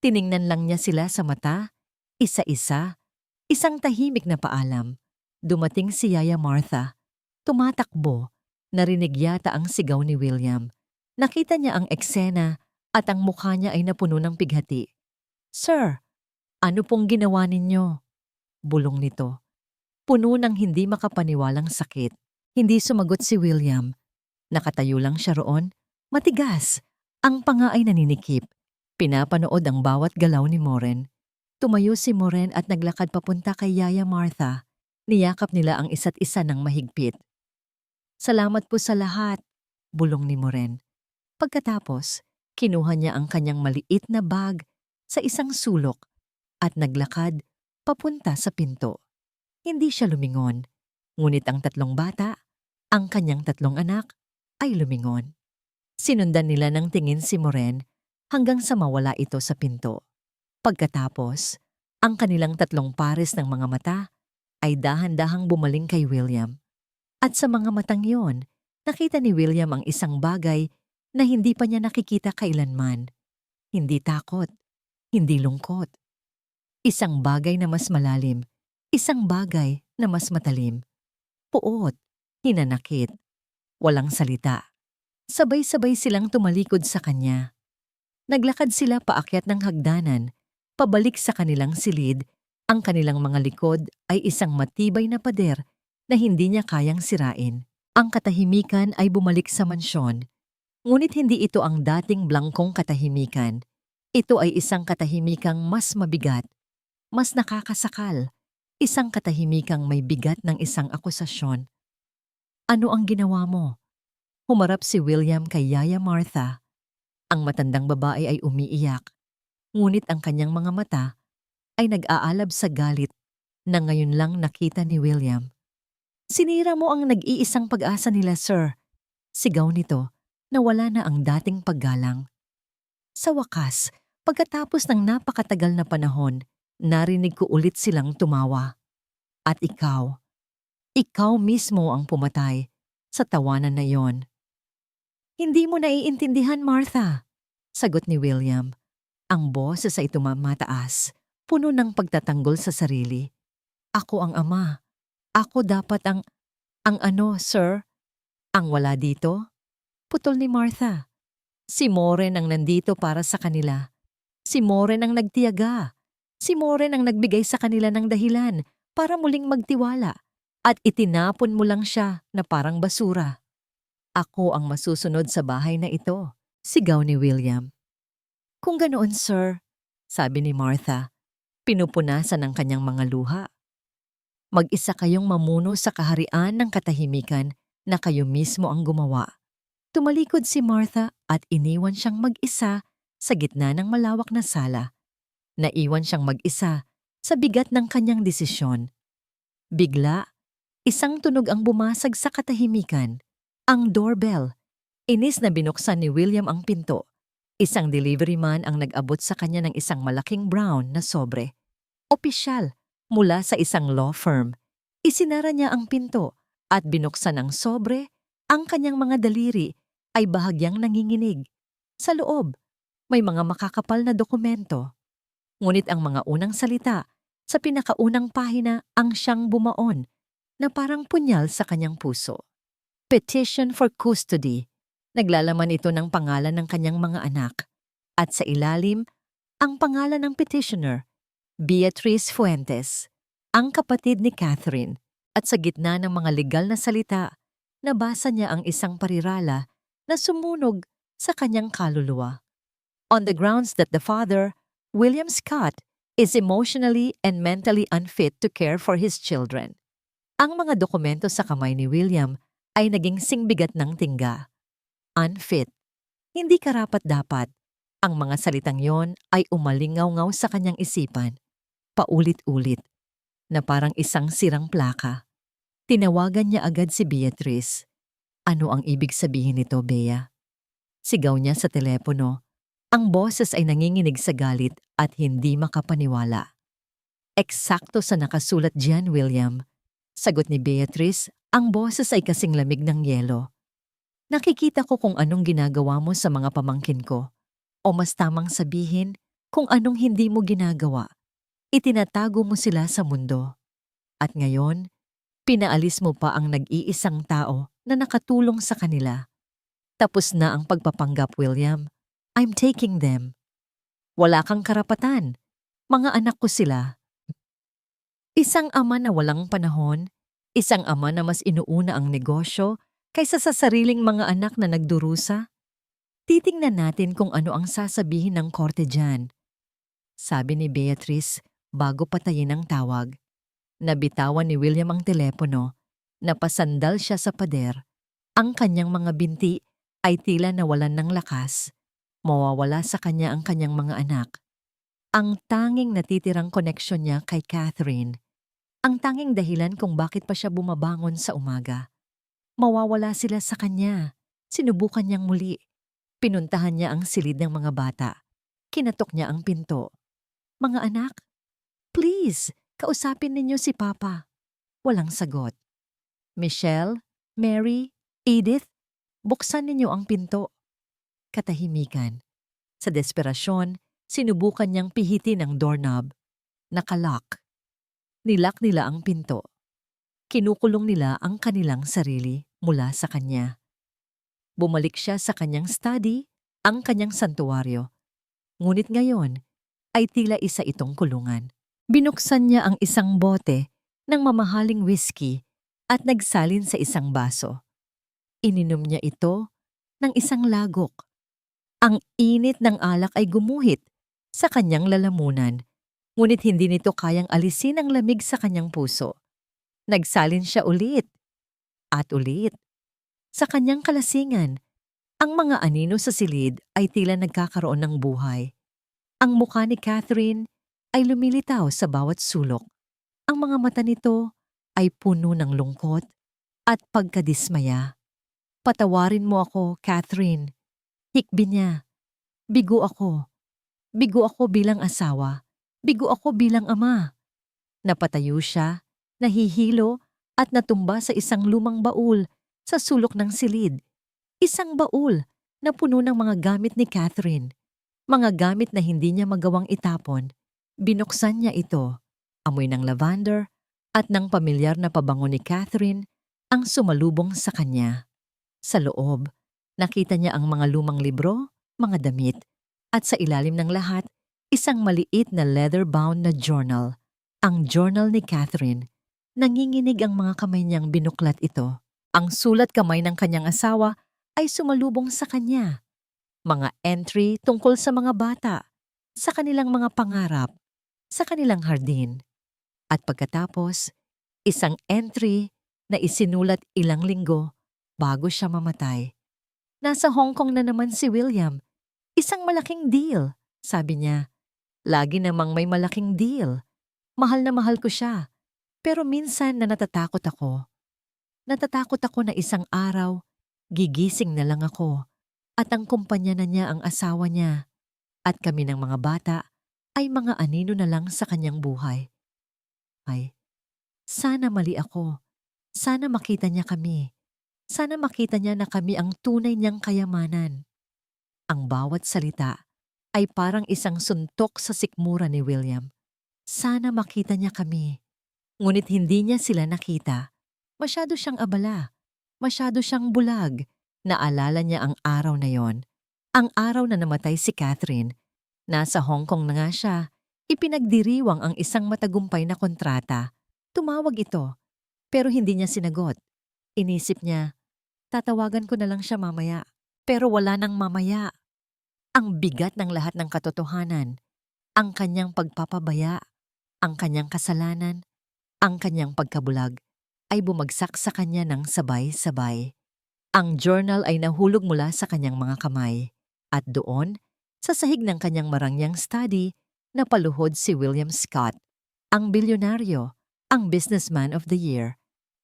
Tiningnan lang niya sila sa mata, isa-isa, isang tahimik na paalam. Dumating si Yaya Martha. Tumatakbo. Narinig yata ang sigaw ni William. Nakita niya ang eksena at ang mukha niya ay napuno ng pighati. Sir, ano pong ginawa ninyo? Bulong nito. Puno ng hindi makapaniwalang sakit. Hindi sumagot si William. Nakatayo lang siya roon. Matigas. Ang panga ay naninikip. Pinapanood ang bawat galaw ni Moren. Tumayo si Moren at naglakad papunta kay Yaya Martha. Niyakap nila ang isa't isa ng mahigpit. Salamat po sa lahat, bulong ni Moren. Pagkatapos, kinuha niya ang kanyang maliit na bag sa isang sulok at naglakad papunta sa pinto. Hindi siya lumingon, ngunit ang 3 bata, ang kanyang 3 anak, ay lumingon. Sinundan nila ng tingin si Moren hanggang sa mawala ito sa pinto. Pagkatapos, ang kanilang 3 pares ng mga mata ay dahan-dahang bumaling kay William. At sa mga matang yon, nakita ni William ang isang bagay na hindi pa niya nakikita kailanman. Hindi takot, hindi lungkot. Isang bagay na mas malalim, isang bagay na mas matalim. Puot, hinanakit, walang salita. Sabay-sabay silang tumalikod sa kanya. Naglakad sila paakyat ng hagdanan, pabalik sa kanilang silid. Ang kanilang mga likod ay isang matibay na pader na hindi niya kayang sirain. Ang katahimikan ay bumalik sa mansyon. Ngunit hindi ito ang dating blangkong katahimikan. Ito ay isang katahimikang mas mabigat, mas nakakasakal. Isang katahimikang may bigat ng isang akusasyon. Ano ang ginawa mo? Humarap si William kay Yaya Martha. Ang matandang babae ay umiiyak, ngunit ang kanyang mga mata ay nag-aalab sa galit na ngayon lang nakita ni William. Sinira mo ang nag-iisang pag-asa nila, sir. Sigaw nito na wala na ang dating paggalang. Sa wakas, pagkatapos ng napakatagal na panahon, narinig ko ulit silang tumawa. At ikaw mismo ang pumatay sa tawanan na yon. Hindi mo naiintindihan, Martha, sagot ni William. Ang boses ay tumamataas, puno ng pagtatanggol sa sarili. Ako ang ama. Ako dapat ang ano, sir? Ang wala dito? Putol ni Martha. Si Moren ang nandito para sa kanila. Si Moren ang nagtiyaga. Si Moren ang nagbigay sa kanila ng dahilan para muling magtiwala. At itinapon mo lang siya na parang basura. Ako ang masusunod sa bahay na ito, sigaw ni William. Kung ganoon, sir, sabi ni Martha, pinupunasan ang kanyang mga luha. Mag-isa kayong mamuno sa kaharian ng katahimikan na kayo mismo ang gumawa. Tumalikod si Martha at iniwan siyang mag-isa sa gitna ng malawak na sala. Naiwan siyang mag-isa sa bigat ng kanyang desisyon. Bigla, isang tunog ang bumasag sa katahimikan. Ang doorbell. Inis na binuksan ni William ang pinto. Isang delivery man ang nag-abot sa kanya ng isang malaking brown na sobre. Opisyal, mula sa isang law firm. Isinara niya ang pinto at binuksan ang sobre. Ang kanyang mga daliri ay bahagyang nanginginig. Sa loob, may mga makakapal na dokumento. Ngunit ang mga unang salita sa pinakaunang pahina ang siyang bumaon na parang punyal sa kanyang puso. Petition for custody. Naglalaman ito ng pangalan ng kanyang mga anak. At sa ilalim, ang pangalan ng petitioner, Beatrice Fuentes, ang kapatid ni Catherine. At sa gitna ng mga legal na salita, nabasa niya ang isang parirala na sumunog sa kanyang kaluluwa. On the grounds that the father, William Scott, is emotionally and mentally unfit to care for his children. Ang mga dokumento sa kamay ni William ay naging singbigat ng tingga. Unfit. Hindi karapat-dapat. Ang mga salitang yon ay umalingaw-ngaw sa kanyang isipan. Paulit-ulit. Na parang isang sirang plaka. Tinawagan niya agad si Beatrice. Ano ang ibig sabihin nito, Bea? Sigaw niya sa telepono. Ang boses ay nanginginig sa galit at hindi makapaniwala. Eksakto sa nakasulat diyan, William. Sagot ni Beatrice. Ang boses ay kasing lamig ng yelo. Nakikita ko kung anong ginagawa mo sa mga pamangkin ko. O mas tamang sabihin, kung anong hindi mo ginagawa. Itinatago mo sila sa mundo. At ngayon, pinaalis mo pa ang nag-iisang tao na nakatulong sa kanila. Tapos na ang pagpapanggap, William. I'm taking them. Wala kang karapatan. Mga anak ko sila. Isang ama na walang panahon, isang ama na mas inuuna ang negosyo kaysa sa sariling mga anak na nagdurusa. Titingnan natin kung ano ang sasabihin ng korte dyan. Sabi ni Beatrice bago patayin ang tawag. Nabitawan ni William ang telepono. Napasandal siya sa pader. Ang kanyang mga binti ay tila nawalan ng lakas. Mawawala sa kanya ang kanyang mga anak. Ang tanging natitirang koneksyon niya kay Catherine. Ang tanging dahilan kung bakit pa siya bumabangon sa umaga. Mawawala sila sa kanya. Sinubukan niyang muli. Pinuntahan niya ang silid ng mga bata. Kinatok niya ang pinto. Mga anak, please, kausapin ninyo si Papa. Walang sagot. Michelle, Mary, Edith, buksan ninyo ang pinto. Katahimikan. Sa desperasyon, sinubukan niyang pihitin ang doorknob. Nakalock. Nilak nila ang pinto. Kinukulong nila ang kanilang sarili mula sa kanya. Bumalik siya sa kanyang study, ang kanyang santuwaryo. Ngunit ngayon ay tila isa itong kulungan. Binuksan niya ang isang bote ng mamahaling whiskey at nagsalin sa isang baso. Ininom niya ito ng isang lagok. Ang init ng alak ay gumuhit sa kanyang lalamunan, ngunit hindi nito kayang alisin ang lamig sa kanyang puso. Nagsalin siya ulit at ulit. Sa kanyang kalasingan, ang mga anino sa silid ay tila nagkakaroon ng buhay. Ang mukha ni Catherine ay lumilitaw sa bawat sulok. Ang mga mata nito ay puno ng lungkot at pagkadismaya. Patawarin mo ako, Catherine. Hikbi niya. Bigo ako. Bigo ako bilang asawa. Bigo ako bilang ama. Napatayo siya, nahihilo at natumba sa isang lumang baul sa sulok ng silid. Isang baul na puno ng mga gamit ni Catherine. Mga gamit na hindi niya magawang itapon. Binuksan niya ito. Amoy ng lavender at ng pamilyar na pabango ni Catherine ang sumalubong sa kanya. Sa loob, nakita niya ang mga lumang libro, mga damit, at sa ilalim ng lahat, isang maliit na leather-bound na journal. Ang journal ni Catherine. Nanginginig ang mga kamay niyang binuklat ito. Ang sulat kamay ng kanyang asawa ay sumalubong sa kanya. Mga entry tungkol sa mga bata, sa kanilang mga pangarap, sa kanilang hardin. At pagkatapos, isang entry na isinulat ilang linggo bago siya mamatay. Nasa Hong Kong na naman si William. Isang malaking deal, sabi niya. Lagi namang may malaking deal. Mahal na mahal ko siya. Pero minsan na natatakot ako. Natatakot ako na isang araw, gigising na lang ako at ang kumpanya na niya ang asawa niya at kami ng mga bata ay mga anino na lang sa kanyang buhay. Ay, sana mali ako. Sana makita niya kami. Sana makita niya na kami ang tunay niyang kayamanan. Ang bawat salita ay parang isang suntok sa sikmura ni William. Sana makita niya kami. Ngunit hindi niya sila nakita. Masyado siyang abala. Masyado siyang bulag. Naalala niya ang araw na yon. Ang araw na namatay si Catherine. Nasa Hong Kong na nga siya. Ipinagdiriwang ang isang matagumpay na kontrata. Tumawag ito. Pero hindi niya sinagot. Inisip niya, tatawagan ko na lang siya mamaya. Pero wala nang mamaya. Ang bigat ng lahat ng katotohanan. Ang kanyang pagpapabaya. Ang kanyang kasalanan, ang kanyang pagkabulag, ay bumagsak sa kanya ng sabay-sabay. Ang journal ay nahulog mula sa kanyang mga kamay. At doon, sa sahig ng kanyang marangyang study, napaluhod si William Scott, ang bilyonaryo, ang businessman of the year.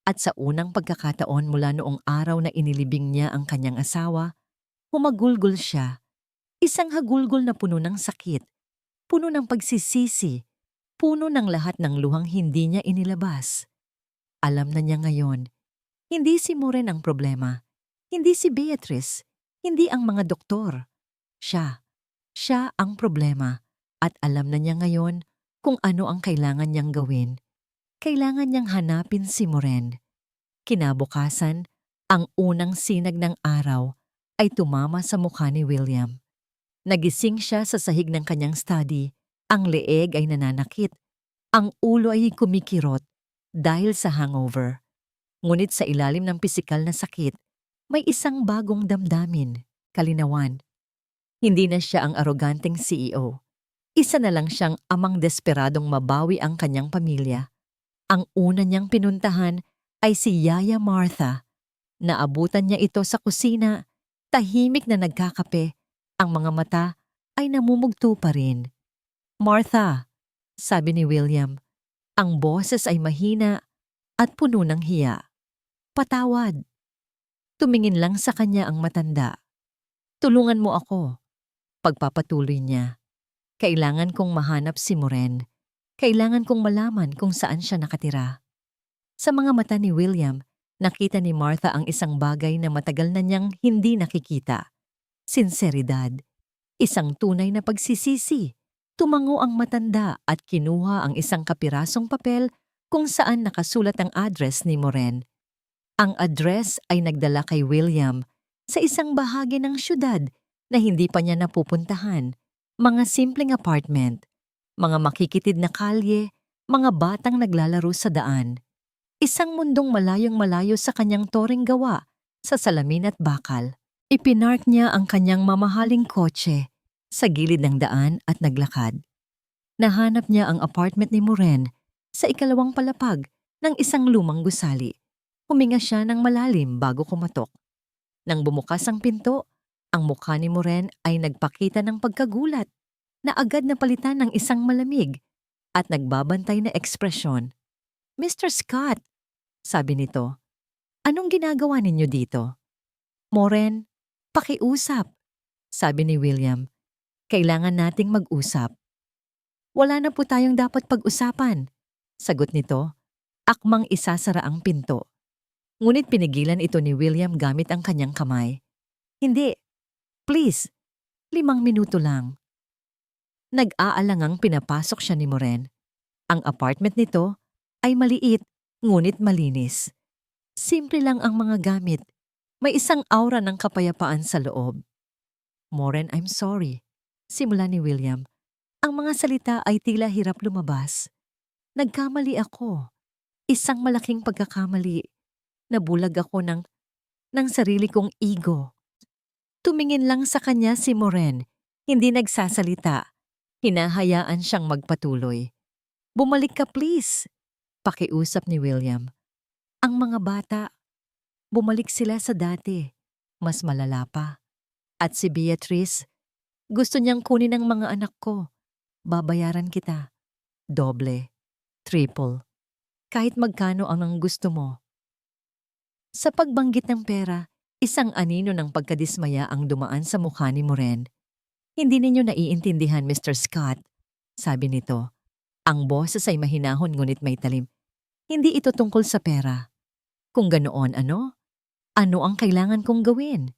At sa unang pagkakataon mula noong araw na inilibing niya ang kanyang asawa, humagulgol siya. Isang hagulgol na puno ng sakit, puno ng pagsisisi, puno ng lahat ng luhang hindi niya inilabas. Alam na niya ngayon, hindi si Moren ang problema, hindi si Beatrice, hindi ang mga doktor. Siya ang problema at alam na niya ngayon kung ano ang kailangan niyang gawin. Kailangan niyang hanapin si Moren. Kinabukasan, ang unang sinag ng araw ay tumama sa mukha ni William. Nagising siya sa sahig ng kanyang study. Ang leeg ay nananakit. Ang ulo ay kumikirot dahil sa hangover. Ngunit sa ilalim ng pisikal na sakit, may isang bagong damdamin, kalinawan. Hindi na siya ang aroganteng CEO. Isa na lang siyang amang desperadong mabawi ang kanyang pamilya. Ang una niyang pinuntahan ay si Yaya Martha. Naabutan niya ito sa kusina, tahimik na nagkakape. Ang mga mata ay namumugto pa rin. Martha, sabi ni William, ang boses ay mahina at puno ng hiya. Patawad. Tumingin lang sa kanya ang matanda. Tulungan mo ako. Pagpapatuloy niya. Kailangan kong mahanap si Moren. Kailangan kong malaman kung saan siya nakatira. Sa mga mata ni William, nakita ni Martha ang isang bagay na matagal na niyang hindi nakikita. Sinseridad, isang tunay na pagsisisi. Tumango ang matanda at kinuha ang isang kapirasong papel kung saan nakasulat ang address ni Moren. Ang address ay nagdala kay William sa isang bahagi ng syudad na hindi pa niya napupuntahan. Mga simpleng apartment, mga makikitid na kalye, mga batang naglalaro sa daan. Isang mundong malayong malayo sa kanyang toring gawa sa salamin at bakal. Ipinark niya ang kanyang mamahaling kotse sa gilid ng daan at naglakad. Nahanap niya ang apartment ni Moren sa ikalawang palapag ng isang lumang gusali. Huminga siya ng malalim bago kumatok. Nang bumukas ang pinto, ang mukha ni Moren ay nagpakita ng pagkagulat na agad napalitan ng isang malamig at nagbabantay na ekspresyon. "Mr. Scott," sabi nito, "anong ginagawa ninyo dito?" "Moren, pakiusap," sabi ni William. "Kailangan nating mag-usap." "Wala na po tayong dapat pag-usapan," sagot nito, akmang isasara ang pinto. Ngunit pinigilan ito ni William gamit ang kanyang kamay. "Hindi, please, 5 minuto lang." Nag-aalangang pinapasok siya ni Moren. Ang apartment nito ay maliit ngunit malinis. Simple lang ang mga gamit. May isang aura ng kapayapaan sa loob. "Moren, I'm sorry," simula ni William. Ang mga salita ay tila hirap lumabas. "Nagkamali ako. Isang malaking pagkakamali. Nabulag ako ng sarili kong ego." Tumingin lang sa kanya si Moren, hindi nagsasalita. Hinahayaan siyang magpatuloy. "Bumalik ka please," pakiusap ni William. "Ang mga bata, bumalik sila sa dati. Mas malala pa. At si Beatrice, gusto niyang kunin ang mga anak ko. Babayaran kita. Doble, triple. Kahit magkano ang gusto mo." Sa pagbanggit ng pera, isang anino ng pagkadismaya ang dumaan sa mukha ni Moren. "Hindi ninyo naiintindihan, Mr. Scott," sabi nito. Ang boses ay mahinahon ngunit may talim. "Hindi ito tungkol sa pera. Kung ganoon, ano? Ano ang kailangan kong gawin?"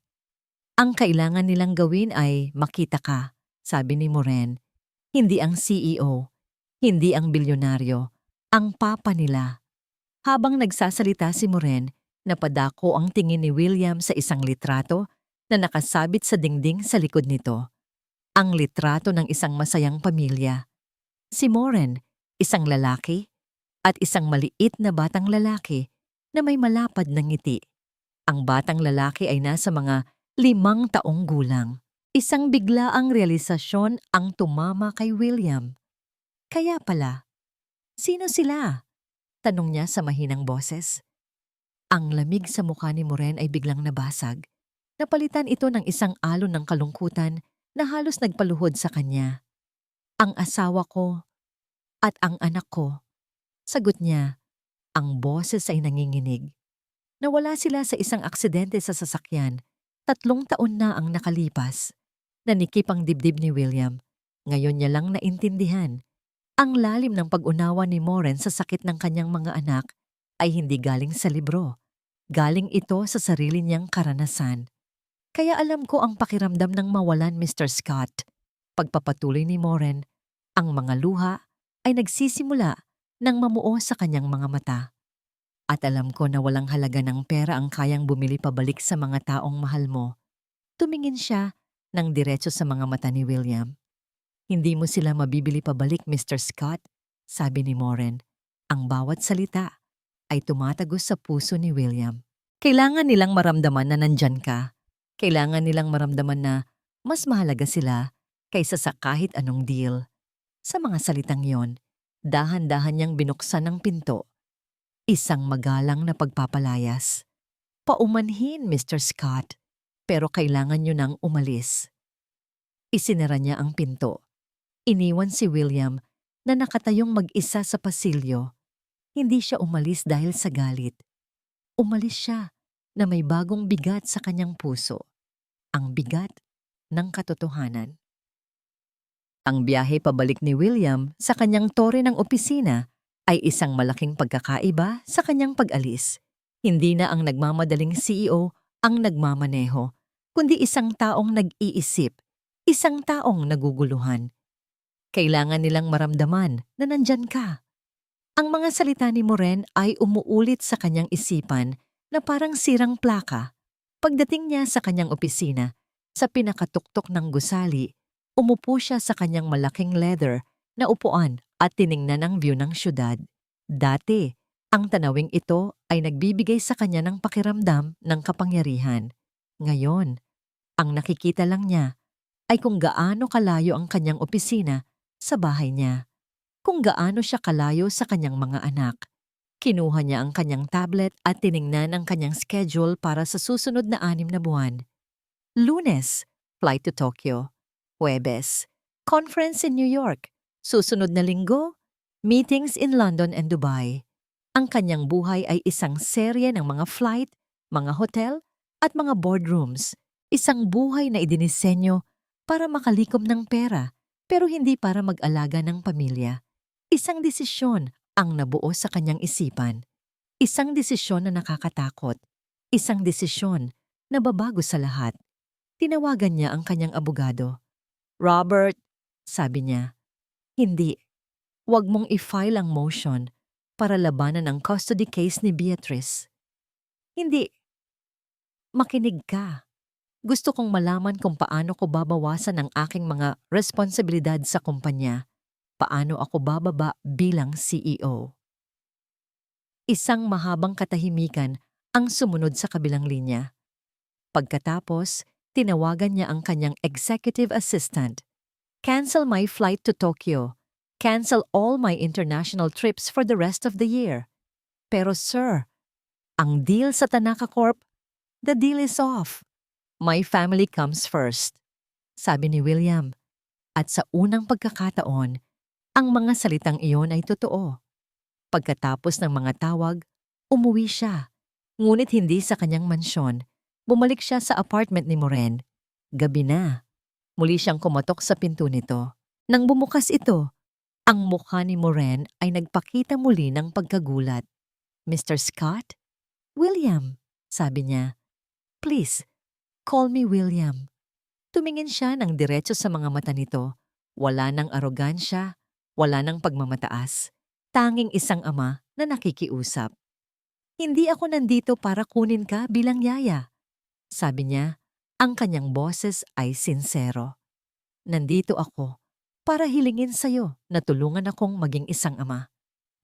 "Ang kailangan nilang gawin ay makita ka," sabi ni Moren. "Hindi ang CEO, hindi ang bilyonaryo, ang papa nila." Habang nagsasalita si Moren, napadako ang tingin ni William sa isang litrato na nakasabit sa dingding sa likod nito. Ang litrato ng isang masayang pamilya. Si Moren, isang lalaki, at isang maliit na batang lalaki na may malapad na ngiti. Ang batang lalaki ay nasa mga 5 taong gulang. Isang biglaang realisasyon ang tumama kay William. "Kaya pala, sino sila?" tanong niya sa mahinang boses. Ang lamig sa mukha ni Moren ay biglang nabasag. Napalitan ito ng isang alon ng kalungkutan na halos nagpaluhod sa kanya. "Ang asawa ko at ang anak ko," sagot niya. Ang boses ay nanginginig. "Nawala sila sa isang aksidente sa sasakyan. 3 taon na ang nakalipas." Nanikip ang dibdib ni William. Ngayon niya lang naintindihan. Ang lalim ng pag-unawa ni Moren sa sakit ng kanyang mga anak ay hindi galing sa libro. Galing ito sa sarili niyang karanasan. "Kaya alam ko ang pakiramdam ng mawalan, Mr. Scott." Pagpapatuloy ni Moren, ang mga luha ay nagsisimula nang mamuo sa kanyang mga mata. "At alam ko na walang halaga ng pera ang kayang bumili pabalik sa mga taong mahal mo." Tumingin siya ng diretso sa mga mata ni William. "Hindi mo sila mabibili pabalik, Mr. Scott," sabi ni Moren. Ang bawat salita ay tumatagos sa puso ni William. Kailangan nilang maramdaman na nandyan ka. Kailangan nilang maramdaman na mas mahalaga sila kaysa sa kahit anong deal. Sa mga salitang yon, dahan-dahan niyang binuksan ang pinto. Isang magalang na pagpapalayas. "Paumanhin, Mr. Scott, pero kailangan niyo nang umalis." Isinara niya ang pinto. Iniwan si William na nakatayong mag-isa sa pasilyo. Hindi siya umalis dahil sa galit. Umalis siya na may bagong bigat sa kanyang puso. Ang bigat ng katotohanan. Ang biyahe pabalik ni William sa kanyang tore ng opisina ay isang malaking pagkakaiba sa kanyang pag-alis. Hindi na ang nagmamadaling CEO ang nagmamaneho, kundi isang taong nag-iisip, isang taong naguguluhan. Kailangan nilang maramdaman na nandyan ka. Ang mga salita ni Moren ay umuulit sa kanyang isipan na parang sirang plaka. Pagdating niya sa kanyang opisina, sa pinakatuktok ng gusali, umupo siya sa kanyang malaking leather na upuan at tiningnan ang view ng syudad. Dati, ang tanawing ito ay nagbibigay sa kanya ng pakiramdam ng kapangyarihan. Ngayon, ang nakikita lang niya ay kung gaano kalayo ang kanyang opisina sa bahay niya. Kung gaano siya kalayo sa kanyang mga anak. Kinuha niya ang kanyang tablet at tiningnan ang kanyang schedule para sa susunod na 6 na buwan. Lunes, flight to Tokyo. Huwebes, conference in New York. Susunod na linggo, meetings in London and Dubai. Ang kanyang buhay ay isang serye ng mga flight, mga hotel, at mga boardrooms. Isang buhay na idinisenyo para makalikom ng pera, pero hindi para mag-alaga ng pamilya. Isang desisyon ang nabuo sa kanyang isipan. Isang desisyon na nakakatakot. Isang desisyon na babago sa lahat. Tinawagan niya ang kanyang abogado. "Robert," sabi niya, "hindi. Huwag mong i-file ang motion para labanan ang custody case ni Beatrice. Hindi. Makinig ka. Gusto kong malaman kung paano ko babawasan ang aking mga responsibilidad sa kumpanya. Paano ako bababa bilang CEO." Isang mahabang katahimikan ang sumunod sa kabilang linya. Pagkatapos, tinawagan niya ang kanyang executive assistant. "Cancel my flight to Tokyo. Cancel all my international trips for the rest of the year." "Pero sir, ang deal sa Tanaka Corp, the deal is off. My family comes first," sabi ni William. At sa unang pagkakataon, ang mga salitang iyon ay totoo. Pagkatapos ng mga tawag, umuwi siya. Ngunit hindi sa kanyang mansyon. Bumalik siya sa apartment ni Moren. Gabi na. Muli siyang kumatok sa pinto nito. Nang bumukas ito, ang mukha ni Moren ay nagpakita muli ng pagkagulat. "Mr. Scott?" "William," sabi niya. "Please, call me William." Tumingin siya ng diretso sa mga mata nito. Wala ng arogansya, wala ng pagmamataas. Tanging isang ama na nakikiusap. "Hindi ako nandito para kunin ka bilang yaya," sabi niya. Ang kanyang boses ay sinsero. "Nandito ako para hilingin sa'yo na tulungan akong maging isang ama."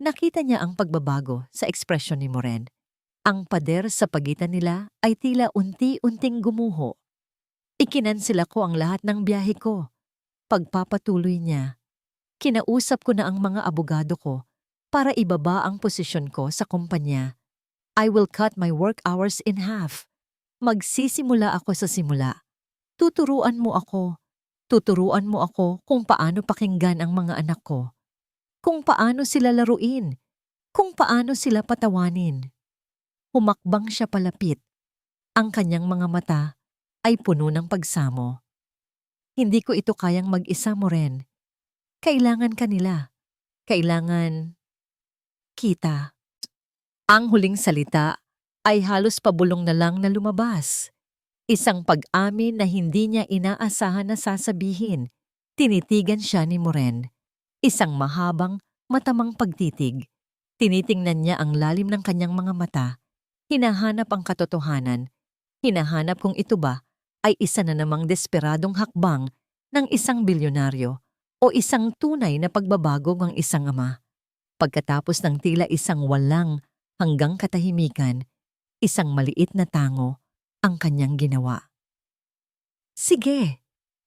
Nakita niya ang pagbabago sa ekspresyon ni Moren. Ang pader sa pagitan nila ay tila unti-unting gumuho. "Ikinansela ko ang lahat ng biyahe ko." Pagpapatuloy niya, "Kinausap ko na ang mga abogado ko para ibaba ang posisyon ko sa kumpanya. I will cut my work hours in half. Magsisimula ako sa simula. Tuturuan mo ako. Tuturuan mo ako kung paano pakinggan ang mga anak ko. Kung paano sila laruin. Kung paano sila patawanin." Humakbang siya palapit. Ang kanyang mga mata ay puno ng pagsamo. "Hindi ko ito kayang mag-isa, Moren. Kailangan ka nila. Kailangan kita." Ang huling salita ay halos pabulong na lang na lumabas. Isang pag-amin na hindi niya inaasahan na sasabihin. Tinitigan siya ni Moren. Isang mahabang, matamang pagtitig. Tinitingnan niya ang lalim ng kanyang mga mata. Hinahanap ang katotohanan. Hinahanap kung ito ba ay isa na namang desperadong hakbang ng isang bilyonaryo o isang tunay na pagbabago ng isang ama. Pagkatapos ng tila isang walang hanggang katahimikan, isang maliit na tango ang kanyang ginawa. "Sige,"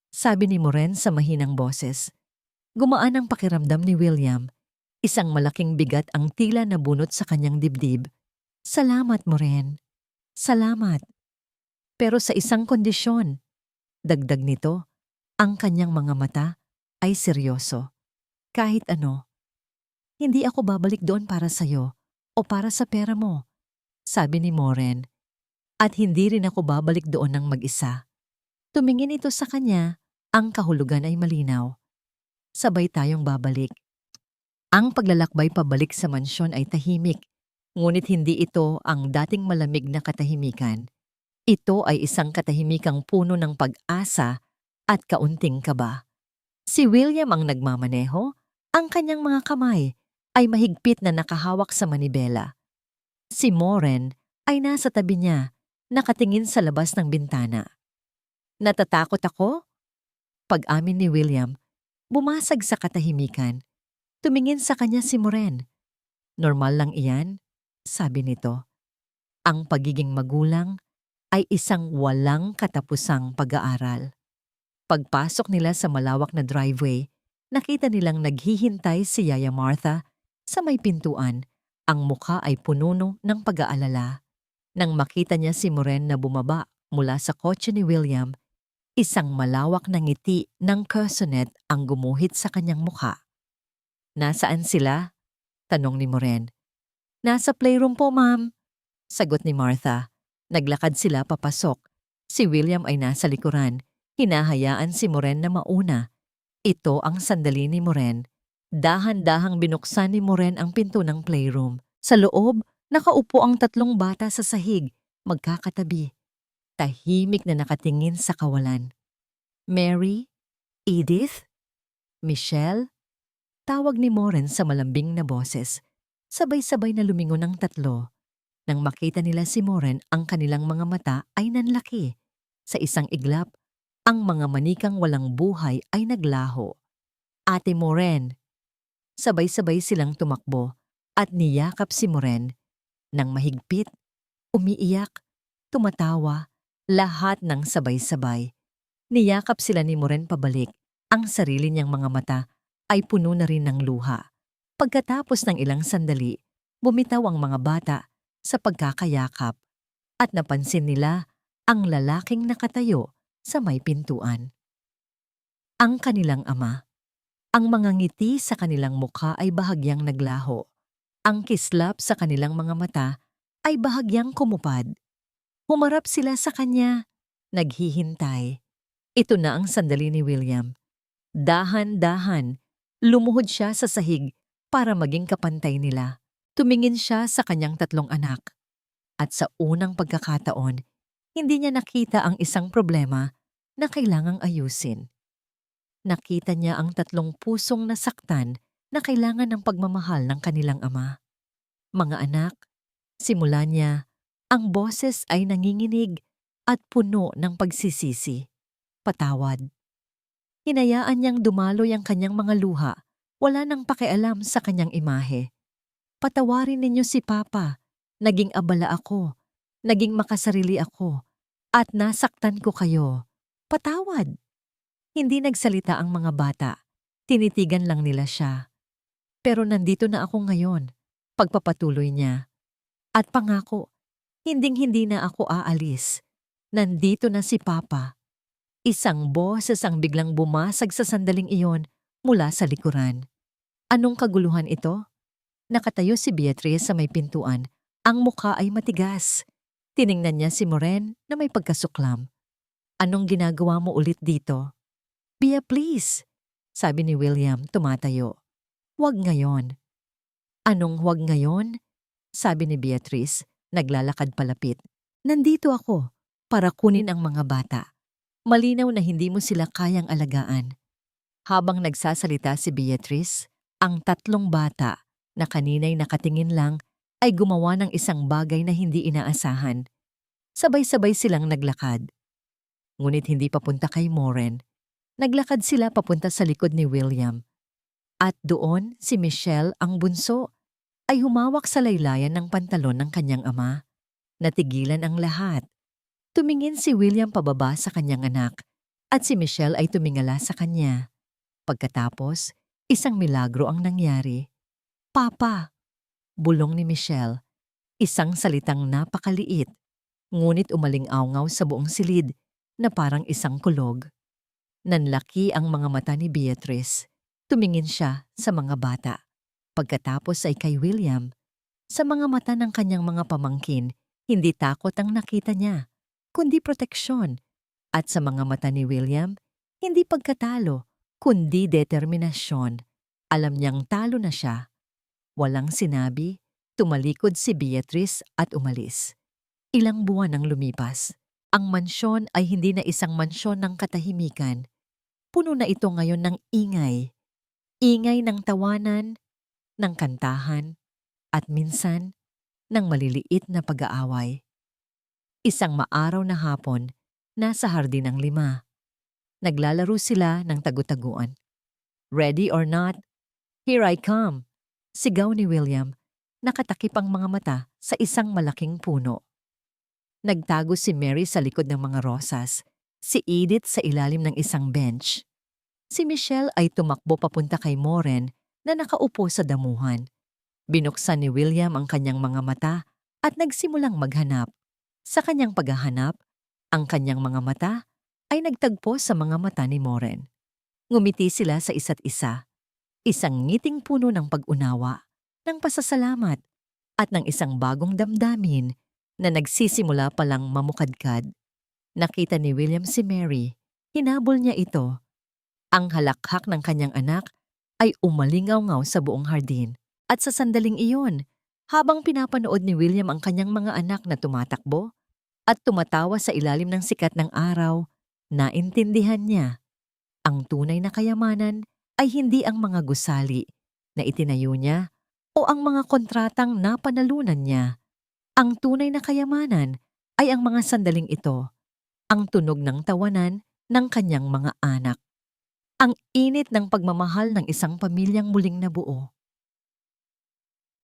sabi ni Moren sa mahinang boses. Gumaan ang pakiramdam ni William. Isang malaking bigat ang tila nabunot sa kanyang dibdib. "Salamat, Moren. Salamat. Pero sa isang kondisyon." Dagdag nito, ang kanyang mga mata ay seryoso. "Kahit ano, hindi ako babalik doon para sa'yo o para sa pera mo," sabi ni Moren. "At hindi rin ako babalik doon ng mag-isa." Tumingin ito sa kanya, ang kahulugan ay malinaw. "Sabay tayong babalik." Ang paglalakbay pabalik sa mansyon ay tahimik, ngunit hindi ito ang dating malamig na katahimikan. Ito ay isang katahimikang puno ng pag-asa at kaunting kaba. Si William ang nagmamaneho, ang kanyang mga kamay ay mahigpit na nakahawak sa manibela. Si Moren ay nasa tabi niya, nakatingin sa labas ng bintana. Natatakot ako? Pag-amin ni William, bumasag sa katahimikan. Tumingin sa kanya si Moren. Normal lang iyan, sabi nito. Ang pagiging magulang ay isang walang katapusang pag-aaral. Pagpasok nila sa malawak na driveway, nakita nilang naghihintay si Yaya Martha sa may pintuan. Ang mukha ay puno ng pag-aalala. Nang makita niya si Moren na bumaba mula sa kotse ni William, isang malawak na ngiti ng cousinet ang gumuhit sa kanyang mukha. Nasaan sila? Tanong ni Moren. Nasa playroom po, ma'am. Sagot ni Martha. Naglakad sila papasok. Si William ay nasa likuran. Hinahayaan si Moren na mauna. Ito ang sandali ni Moren. Dahan-dahang binuksan ni Moren ang pinto ng playroom. Sa loob, nakaupo ang 3 bata sa sahig, magkakatabi. Tahimik na nakatingin sa kawalan. Mary, Edith, Michelle, tawag ni Moren sa malambing na boses. Sabay-sabay na lumingon ang 3. Nang makita nila si Moren, ang kanilang mga mata ay nanlaki. Sa isang iglap, ang mga manikang walang buhay ay naglaho. Ate Moren. Sabay-sabay silang tumakbo at niyakap si Moren. Nang mahigpit, umiiyak, tumatawa, lahat ng sabay-sabay. Niyakap sila ni Moren pabalik. Ang sarili niyang mga mata ay puno na rin ng luha. Pagkatapos ng ilang sandali, bumitaw ang mga bata sa pagkakayakap at napansin nila ang lalaking nakatayo sa may pintuan. Ang kanilang ama. Ang mga ngiti sa kanilang mukha ay bahagyang naglaho. Ang kislap sa kanilang mga mata ay bahagyang kumupad. Humarap sila sa kanya, naghihintay. Ito na ang sandali ni William. Dahan-dahan, lumuhod siya sa sahig para maging kapantay nila. Tumingin siya sa kanyang 3 anak. At sa unang pagkakataon, hindi niya nakita ang isang problema na kailangang ayusin. Nakita niya ang 3 pusong nasaktan na kailangan ng pagmamahal ng kanilang ama. Mga anak, simula niya, ang boses ay nanginginig at puno ng pagsisisi. Patawad. Hinayaan niyang dumaloy ang kanyang mga luha, wala nang pakialam sa kanyang imahe. Patawarin ninyo si Papa, naging abala ako, naging makasarili ako, at nasaktan ko kayo. Patawad. Hindi nagsalita ang mga bata, tinitigan lang nila siya. Pero nandito na ako ngayon, pagpapatuloy niya. At pangako, hinding-hindi na ako aalis. Nandito na si Papa. Isang boses ang biglang bumasag sa sandaling iyon mula sa likuran. Anong kaguluhan ito? Nakatayo si Beatrice sa may pintuan. Ang mukha ay matigas. Tiningnan niya si Moren na may pagkasuklam. Anong ginagawa mo ulit dito? Bea, please, sabi ni William, tumatayo. Huwag ngayon. Anong huwag ngayon? Sabi ni Beatrice, naglalakad palapit. Nandito ako para kunin ang mga bata. Malinaw na hindi mo sila kayang alagaan. Habang nagsasalita si Beatrice, ang 3 bata na kanina'y nakatingin lang ay gumawa ng isang bagay na hindi inaasahan. Sabay-sabay silang naglakad. Ngunit hindi papunta kay Moren. Naglakad sila papunta sa likod ni William. At doon si Michelle, ang bunso, ay humawak sa laylayan ng pantalon ng kanyang ama. Natigilan ang lahat. Tumingin si William pababa sa kanyang anak at si Michelle ay tumingala sa kanya. Pagkatapos, isang milagro ang nangyari. Papa! Bulong ni Michelle. Isang salitang napakaliit, ngunit umaling-awngaw sa buong silid na parang isang kulog. Nanlaki ang mga mata ni Beatrice. Tumingin siya sa mga bata. Pagkatapos ay kay William. Sa mga mata ng kanyang mga pamangkin, hindi takot ang nakita niya, kundi proteksyon. At sa mga mata ni William, hindi pagkatalo, kundi determinasyon. Alam niyang talo na siya. Walang sinabi, tumalikod si Beatrice at umalis. Ilang buwan ang lumipas. Ang mansyon ay hindi na isang mansyon ng katahimikan. Puno na ito ngayon ng ingay. Ingay ng tawanan, ng kantahan, at minsan ng maliliit na pag-aaway. Isang maaraw na hapon, nasa hardin ng 5. Naglalaro sila ng tagu-taguan. Ready or not, here I come! Sigaw ni William, nakatakip ang mga mata sa isang malaking puno. Nagtago si Mary sa likod ng mga rosas, si Edith sa ilalim ng isang bench. Si Michelle ay tumakbo papunta kay Moren na nakaupo sa damuhan. Binuksan ni William ang kanyang mga mata at nagsimulang maghanap. Sa kanyang paghahanap, ang kanyang mga mata ay nagtagpo sa mga mata ni Moren. Ngumiti sila sa isa't isa. Isang ngiting puno ng pag-unawa, ng pasasalamat, at ng isang bagong damdamin na nagsisimula palang mamukadkad. Nakita ni William si Mary. Hinabol niya ito. Ang halakhak ng kanyang anak ay umalingaw-ngaw sa buong hardin. At sa sandaling iyon, habang pinapanood ni William ang kanyang mga anak na tumatakbo at tumatawa sa ilalim ng sikat ng araw, naintindihan niya. Ang tunay na kayamanan ay hindi ang mga gusali na itinayo niya o ang mga kontratang napanalunan niya. Ang tunay na kayamanan ay ang mga sandaling ito, ang tunog ng tawanan ng kanyang mga anak. Ang init ng pagmamahal ng isang pamilyang muling nabuo.